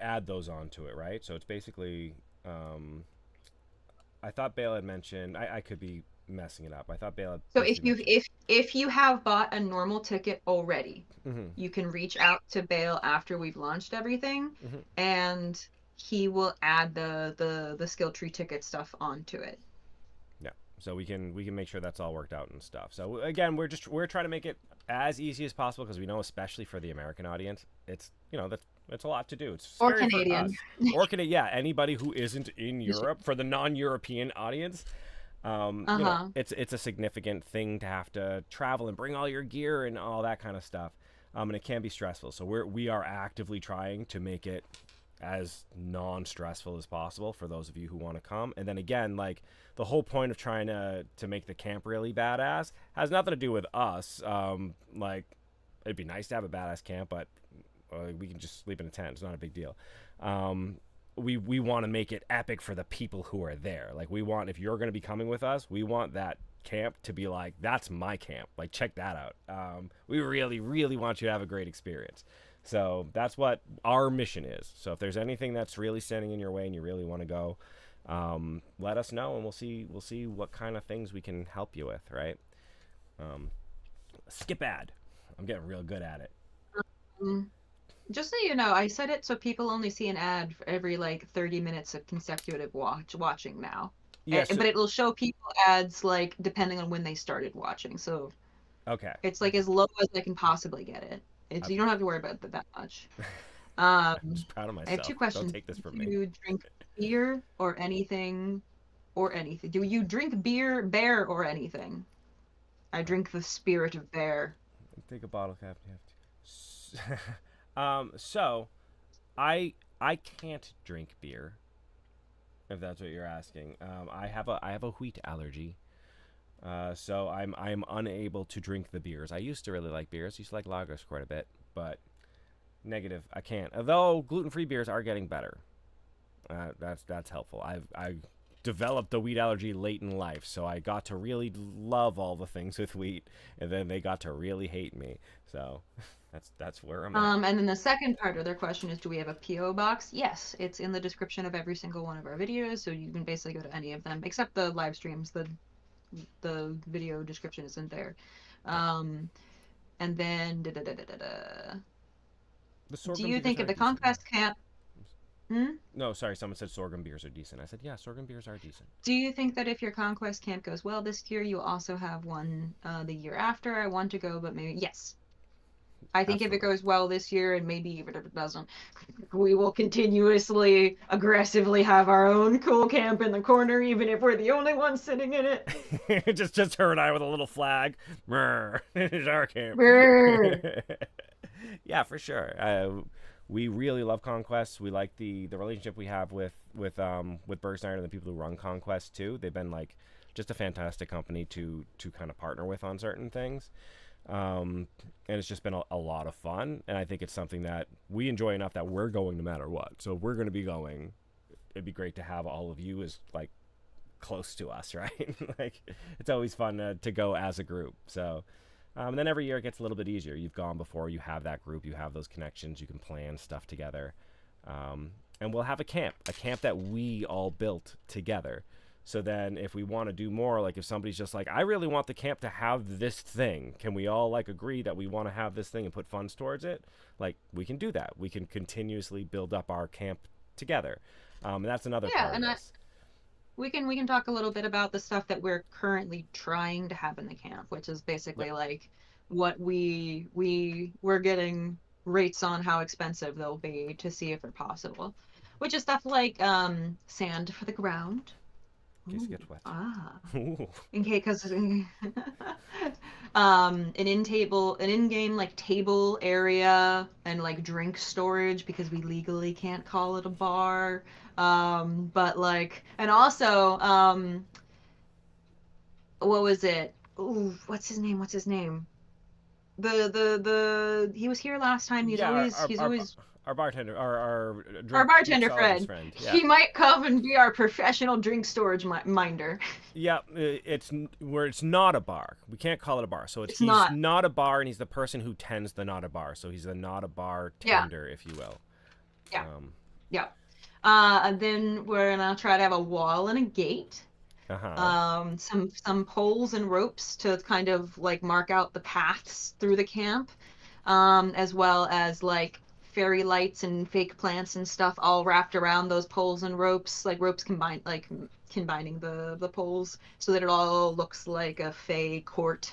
add those onto it, right? So it's basically I thought Bale had mentioned, I could be messing it up. I thought Bale had So basically mentioned- if you have bought a normal ticket already, Mhm. you can reach out to Bale after we've launched everything, and he will add the skill tree ticket stuff onto it. Yeah. So we can make sure that's all worked out and stuff. So again, we're trying to make it as easy as possible, because we know, especially for the American audience, it's it's a lot to do. It's Or scary for Canadian. us. Or Canadian, yeah, anybody who isn't in Europe. For the non-European audience, it's a significant thing to have to travel and bring all your gear and all that kind of stuff, and it can be stressful. So we are actively trying to make it as non-stressful as possible for those of you who want to come. And then again, like the whole point of trying to make the camp really badass has nothing to do with us. Like it'd be nice to have a badass camp, but we can just sleep in a tent. It's not a big deal. We want to make it epic for the people who are there. Like we want, if you're going to be coming with us, we want that camp to be like, that's my camp. Like check that out. We really, really want you to have a great experience. So that's what our mission is. So if there's anything that's really standing in your way and you really want to go, let us know, and we'll see what kind of things we can help you with. Right? Skip ad. I'm getting real good at it. Just so you know, I said it so people only see an ad for every like 30 minutes of consecutive watching now. Yeah, But it'll show people ads like depending on when they started watching. So okay. it's like as low as I can possibly get it. You don't have to worry about that much. I'm just proud of myself. I have two questions. Don't take this from Do me. you drink beer or anything? Do you drink bear, or anything? I drink the spirit of bear. Take a bottle cap. You have to. So, I I can't drink beer, if that's what you're asking. I have a wheat allergy. So I'm unable to drink the beers. I used to really like beers. I used to like lagers quite a bit, but negative. I can't. Although gluten-free beers are getting better. That's helpful. I developed the wheat allergy late in life, so I got to really love all the things with wheat, and then they got to really hate me. So that's where I'm at. And then the second part of their question is, do we have a PO box? Yes, it's in the description of every single one of our videos, so you can basically go to any of them, except the live streams. The video description isn't there. And then The sorghum do you beers think are at the decent. Conquest camp? No, sorry, someone said sorghum beers are decent. I said, yeah, sorghum beers are decent. Do you think that if your Conquest camp goes well this year, you'll also have one the year after? I want to go, but maybe yes. I think if it Absolutely. goes well this year, and maybe even if it doesn't, we will continuously, aggressively have our own cool camp in the corner, even if we're the only ones sitting in it. just her and I with a little flag. It's our camp. Brrr. Yeah, for sure. We really love Conquest. We like the relationship we have with Bergsnyder and the people who run Conquest too. They've been like just a fantastic company to kind of partner with on certain things. And it's just been a lot of fun, and I think it's something that we enjoy enough that we're going no matter what. So if we're going to be going, it'd be great to have all of you as like close to us, right? Like it's always fun to go as a group. So and then every year it gets a little bit easier. You've gone before, you have that group, you have those connections, you can plan stuff together. And we'll have a camp that we all built together. So then if we want to do more, like if somebody's just like, I really want the camp to have this thing, can we all like agree that we want to have this thing and put funds towards it? Like we can do that. We can continuously build up our camp together. And that's another Yeah, part of and this. we can talk a little bit about the stuff that we're currently trying to have in the camp, which is basically Yep. like what we're getting rates on how expensive they'll be to see if they're possible, which is stuff like sand for the ground. In case it Ooh, gets wet. ah, Ooh. in case because an in-game like table area and like drink storage because we legally can't call it a bar. But like, and also what was it? Ooh, what's his name? What's his name? The he was here last time. He's Yeah, always our bartender, our our bartender mixologist friend. Yeah. He might come and be our professional drink storage minder. Yeah, it's where it's not a bar. We can't call it a bar. So It's he's not. not a bar, and he's the person who tends the not a bar. So he's the not a bar Yeah. tender, if you will. Yeah. Yeah. And then we're gonna try to have a wall and a gate. Some poles and ropes to kind of like mark out the paths through the camp, as well as like fairy lights and fake plants and stuff all wrapped around those poles and ropes, like ropes combined, like combining the poles so that it all looks like a fey court.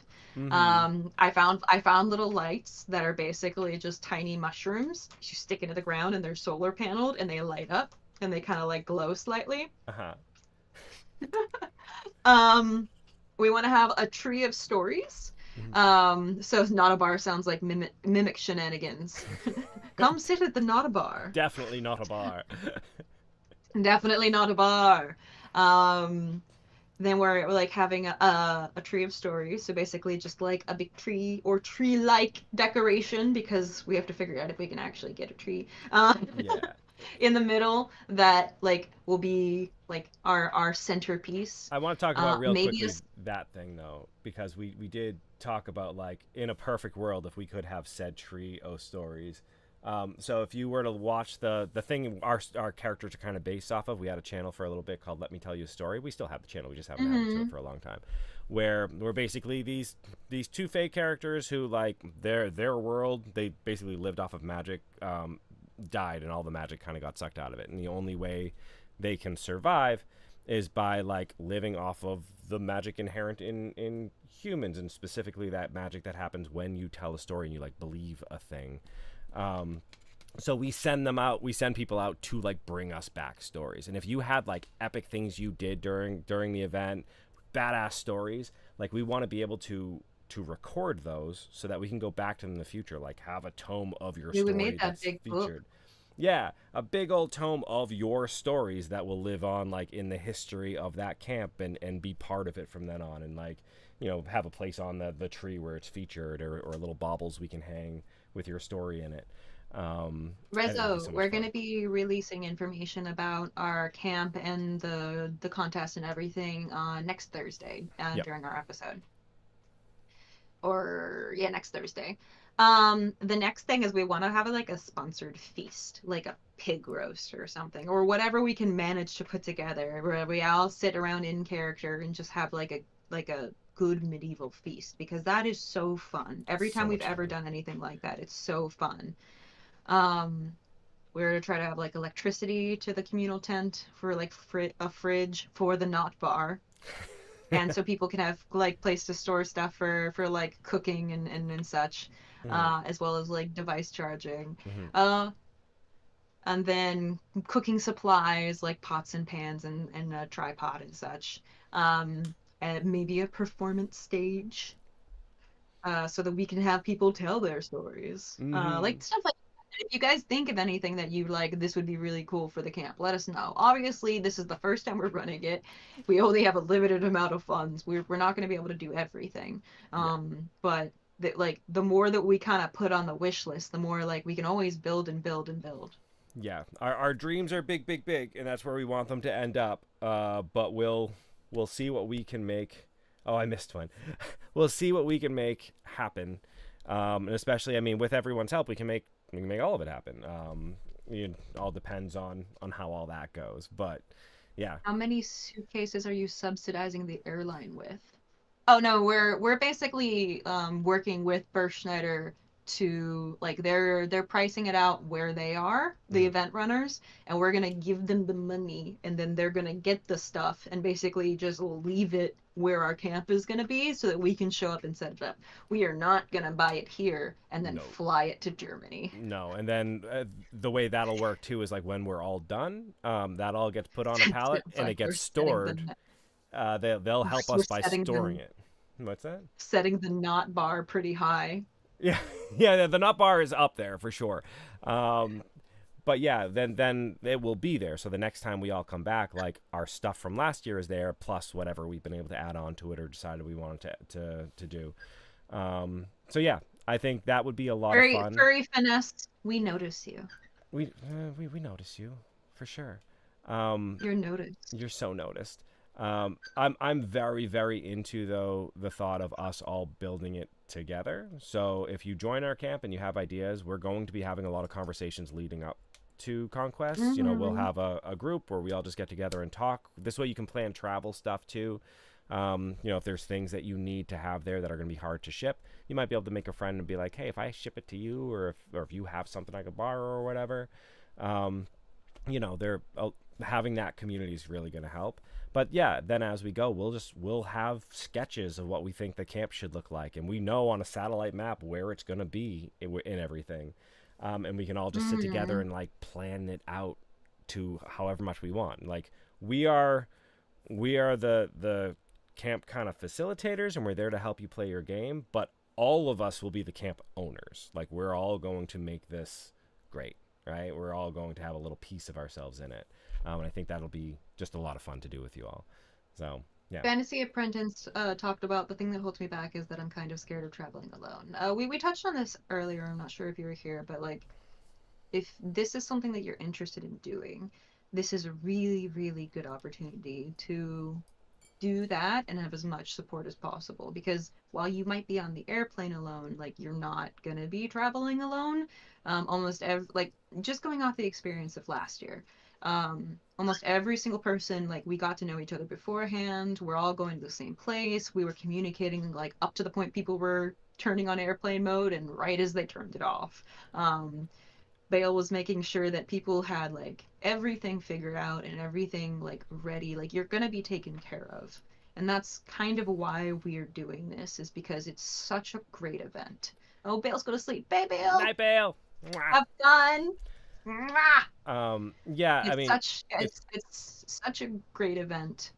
I found little lights that are basically just tiny mushrooms you stick into the ground, and they're solar paneled and they light up and they kind of like glow slightly. We want to have a tree of stories. So not a bar sounds like mimic shenanigans. Come sit at the not a bar. Definitely not a bar. Definitely not a bar. Then we're like having a tree of stories. So basically just like a big tree or tree-like decoration, because we have to figure out if we can actually get a tree. Yeah. In the middle that like will be like our centerpiece. I want to talk about real maybe quickly that thing though, because we did talk about like in a perfect world if we could have said trio of stories. So if you were to watch the thing our characters are kind of based off of, we had a channel for a little bit called Let Me Tell You a Story. We still have the channel, we just haven't added to it for a long time. Where we're basically these two fake characters who like their world, they basically lived off of magic, died, and all the magic kind of got sucked out of it, and the only way they can survive is by like living off of the magic inherent in humans, and specifically that magic that happens when you tell a story and you like believe a thing. So we send people out to like bring us back stories, and if you had like epic things you did during the event, badass stories, like we want to be able to record those so that we can go back to them in the future, like have a tome of your story we made that that's big featured. book. Yeah, a big old tome of your stories that will live on like in the history of that camp and be part of it from then on, and like, you know, have a place on the tree where it's featured, or little baubles we can hang with your story in it. I think it'd be Rezo, so much we're fun. going to be releasing information about our camp and the contest and everything next Thursday Yep. during our episode. Or yeah, next Thursday. The next thing is we want to have like a sponsored feast, like a pig roast or something, or whatever we can manage to put together, where we all sit around in character and just have like a good medieval feast, because that is so fun. Every So time we've much ever fun. done anything like that, it's so fun. Um, we're gonna try to have like electricity to the communal tent for like a fridge for the not bar, and so people can have like place to store stuff for like cooking and such, Mhm, as well as like device charging, mhm. and then cooking supplies like pots and pans and a tripod and such, and maybe a performance stage, so that we can have people tell their stories, Mhm. like stuff like that. If you guys think of anything that you like, this would be really cool for the camp, let us know. Obviously, this is the first time we're running it. We only have a limited amount of funds. We're not going to be able to do everything. Yeah. But like the more that we kind of put on the wish list, the more like we can always build and build and build. Yeah. Our dreams are big, big, big, and that's where we want them to end up. But we'll see what we can make. Oh, I missed one. We'll see what we can make happen. And especially, I mean, with everyone's help, we can make all of it happen. It all depends on how all that goes. But yeah. How many suitcases are you subsidizing the airline with? Oh no, we're basically working with Bergschneider to like they're pricing it out where they are, the Mhm. event runners, and we're gonna give them the money, and then they're gonna get the stuff and basically just leave it where our camp is gonna be so that we can show up and set it up. We are not gonna buy it here and then No. fly it to Germany. No, and then the way that'll work too is like when we're all done, that all gets put on a pallet Sounds and like it gets stored. They'll help we're us by setting storing them it. What's that? setting the knot bar pretty high. Yeah, yeah. The nut bar is up there for sure. Um, but yeah, then it will be there. So the next time we all come back, like our stuff from last year is there, plus whatever we've been able to add on to it or decided we wanted to do. So yeah, I think that would be a lot of Furry, fun. furry finesse, we notice you. We notice you for sure. Um, You're noticed. You're so noticed. I'm very very into though the thought of us all building it together. So if you join our camp and you have ideas, we're going to be having a lot of conversations leading up to Conquest. You know, we'll Mm-hmm. have a group where we all just get together and talk. This way you can plan travel stuff too. You know, if there's things that you need to have there that are going to be hard to ship, you might be able to make a friend and be like, hey, if I ship it to you, or if you have something I could borrow or whatever. Um, you know, they're having that community is really going to help. But yeah, then as we go, we'll have sketches of what we think the camp should look like, and we know on a satellite map where it's going to be in everything, and we can all just sit together Mm-hmm. and like plan it out to however much we want. Like we are the camp kind of facilitators, and we're there to help you play your game, but all of us will be the camp owners. Like we're all going to make this great, right? We're all going to have a little piece of ourselves in it. And I think that'll be just a lot of fun to do with you all. So, yeah. Fantasy Apprentice talked about the thing that holds me back is that I'm kind of scared of traveling alone. We touched on this earlier. I'm not sure if you were here, but like if this is something that you're interested in doing, this is a really, really good opportunity to do that and have as much support as possible, because while you might be on the airplane alone, like you're not gonna be traveling alone. Almost like just going off the experience of last year, almost every single person, like we got to know each other beforehand, we're all going to the same place, we were communicating like up to the point people were turning on airplane mode and right as they turned it off. Bale was making sure that people had like everything figured out and everything like ready. Like you're gonna be taken care of. And that's kind of why we're doing this, is because it's such a great event. Oh, Bale's go to sleep. Bye, Bale. Night Bale. Mwah. Have fun. Mwah! Yeah, I It's mean, such it's such a great event.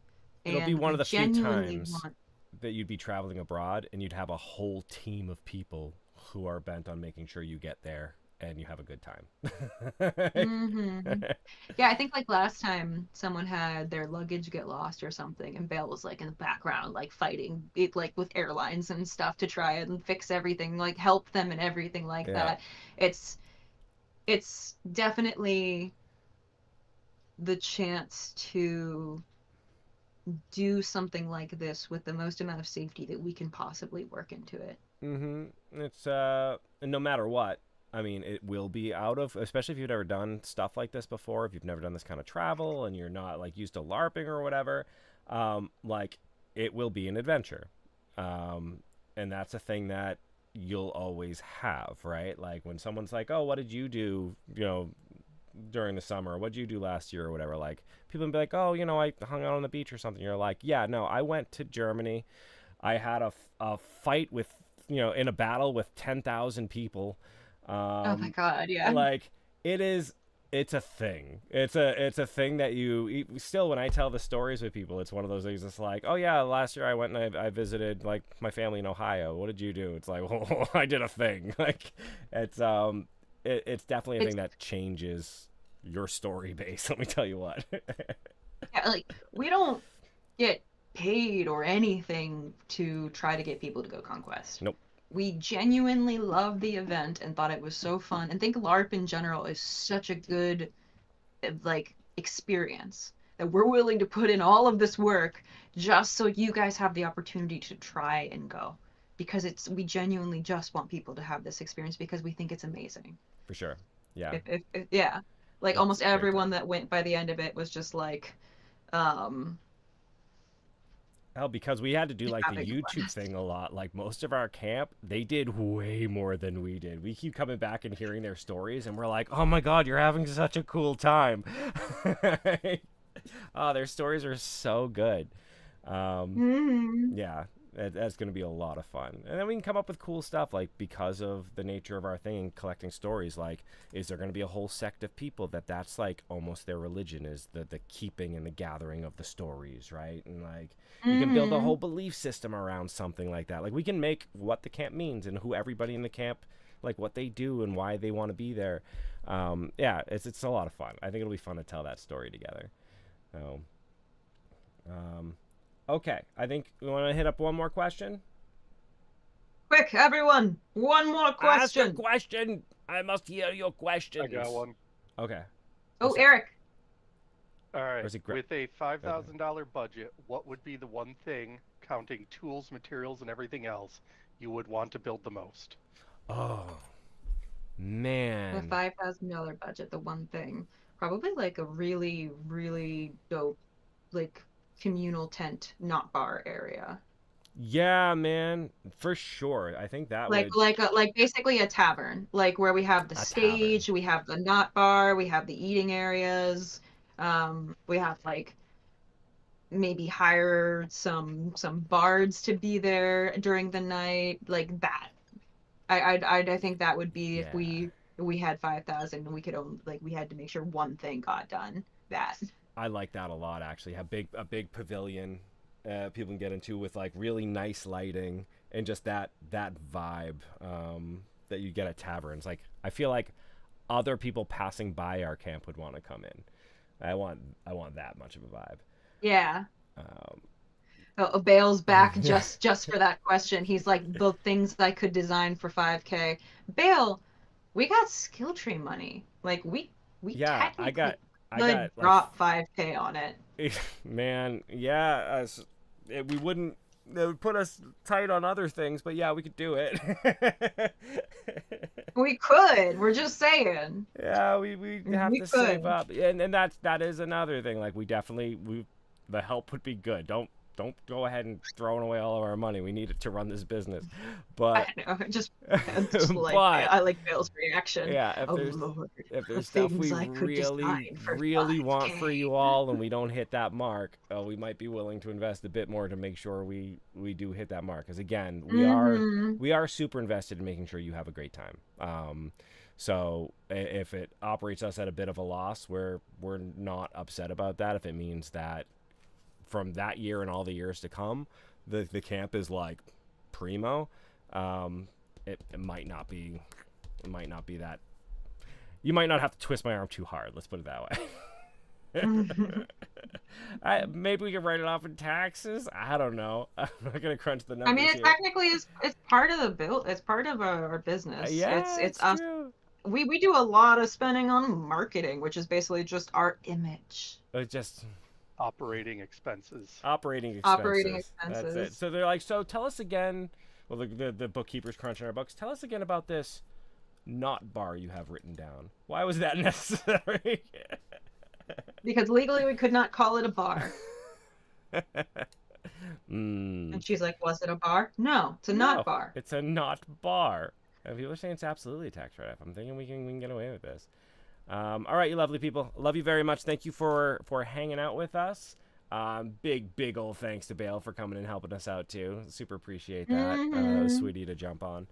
it'll be And one we of the few genuinely times want. that you'd be traveling abroad and you'd have a whole team of people who are bent on making sure you get there and you have a good time. Yeah, I think like last time someone had their luggage get lost or something, and Bale was like in the background, like fighting it, like with airlines and stuff to try and fix everything, like help them and everything like Yeah. that. It's definitely the chance to do something like this with the most amount of safety that we can possibly work into it. It's no matter what. I mean, it will be out of, especially if you've never done stuff like this before, if you've never done this kind of travel and you're not like used to LARPing or whatever, like it will be an adventure. And that's a thing that you'll always have, right? Like when someone's like, "Oh, what did you do, during the summer? What did you do last year or whatever?" Like people can be like, "Oh, I hung out on the beach or something." You're like, "Yeah, no, I went to Germany. I had a fight with, in a battle with 10,000 people." Oh my God, yeah. Like it's a thing. It's a thing that you still, when I tell the stories with people, it's one of those things that's like, "Oh yeah, last year I went and I visited like my family in Ohio. What did you do?" It's like, "Oh, I did a thing." Like it's definitely a thing that changes your story base. Let me tell you what. Yeah, like we don't get paid or anything to try to get people to go Conquest. Nope. We genuinely loved the event and thought it was so fun, and think LARP in general is such a good like experience that we're willing to put in all of this work just so you guys have the opportunity to try and go, because we genuinely just want people to have this experience because we think it's amazing. For sure. Yeah. Yeah, like It's almost a great everyone time. that went by the end of it was just like Hell, because we had to do like the having a YouTube blast. thing a lot. Like most of our camp, they did way more than we did. We keep coming back and hearing their stories, and we're like, "Oh my God, you're having such a cool time!" Oh, their stories are so good. Yeah, that's going to be a lot of fun. And then we can come up with cool stuff, like because of the nature of our thing and collecting stories. Like, is there going to be a whole sect of people that's like almost their religion is the keeping and the gathering of the stories, right? And like you can build a whole belief system around something like that. Like we can make what the camp means and who everybody in the camp, like what they do and why they want to be there. Yeah, it's a lot of fun. I think it'll be fun to tell that story together. So, okay, I think we want to hit up one more question. Quick, everyone, one more question. Ask a question. I must hear your questions. I got one. Okay. Oh, What's it- Eric. All right. Where's it With a $5,000 budget, what would be the one thing, counting tools, materials, and everything else, you would want to build the most? Oh, The man. $5,000 budget, the one thing, probably like a really, really dope, like communal tent, not bar area. Yeah, man. For sure. I think that would. Like basically a tavern, like where we have the A stage, we have the not bar, we have the eating areas, we have like maybe hire some bards to be there during the night, like that. I think that would be if Yeah. we had 5,000 and we could own, like we had to make sure one thing got done. That. I like that a lot, actually. Have a big pavilion people can get into with like really nice lighting and just that vibe that you get at taverns. Like I feel like other people passing by our camp would want to come in. I want that much of a vibe. Yeah. Um, Bale's back just for that question. He's like, the things I could design for 5K. Bale, we got skill tree money. Like we yeah, I technically got could drop 5K on it. man, yeah, we wouldn't. It would put us tight on other things, but yeah, we could do it. We could. We're just saying. Yeah, we have We to save could. up, and that is another thing. Like we definitely the help would be good. Don't go ahead and throwing away all of our money. We need it to run this business. But I know. Just like but I like Bale's reaction. yeah, if Oh there's Lord, if the there's stuff we things I could design for really want for 5K. you all and we don't hit that mark, we might be willing to invest a bit more to make sure we do hit that mark. Because again, we are super invested in making sure you have a great time. So if it operates us at a bit of a loss, we're not upset about that. If it means that from that year and all the years to come, the camp is like primo, it might not be that You might not have to twist my arm too hard. Let's put it that way. Maybe we can write it off in taxes. I don't know. I'm not gonna crunch the numbers. I mean, it's here. technically it's part of the bill. It's part of our business. Yeah, it's us. true. We do a lot of spending on marketing, which is basically just our image. Just Operating expenses. operating expenses. Operating That's it. expenses. So they're like, so tell us again. Well, the bookkeeper's crunching our books. Tell us again about this not bar you have written down. Why was that necessary? Because legally we could not call it a bar. Mm. And she's like, was it a bar? No, it's a not bar. It's a not bar. And people are saying it's absolutely a tax write-off. I'm thinking we can get away with this. All right, you lovely people. Love you very much. Thank you for hanging out with us. Big old thanks to Bale for coming and helping us out too. Super appreciate that. That was sweetie to jump on.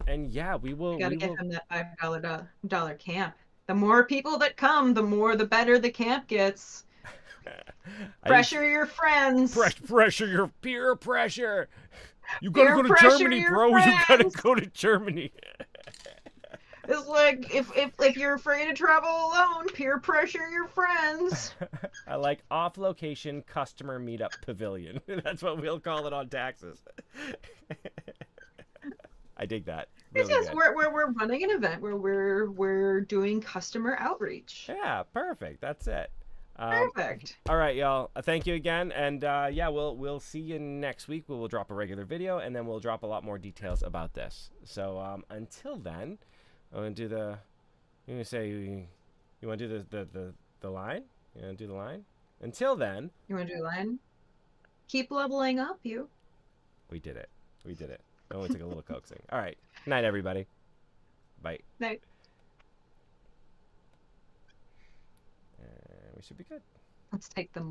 And yeah, we will. You gotta we give will... him that $5 camp. The more people that come, the more the better the camp gets. Pressure your friends. Pressure your peer pressure. You gotta Peer go to pressure Germany, your bro. You gotta friends. go to Germany. It's like if you're afraid to travel alone, peer pressure your friends. I like off-location customer meetup pavilion. That's what we'll call it on taxes. I dig that. It's Really just good. we're running an event where we're doing customer outreach. Yeah, perfect. That's it. Perfect. All right, y'all. Thank you again, and yeah, we'll see you next week. We'll drop a regular video, and then we'll drop a lot more details about this. So until then, I'm gonna do the. You gonna say you want to do the line? You want to do the line? Until then, You want to do a line? Keep leveling up, you. we did it. We did it. It only took a little coaxing. All right. Night, everybody. Bye. Night. We should be good. Let's take the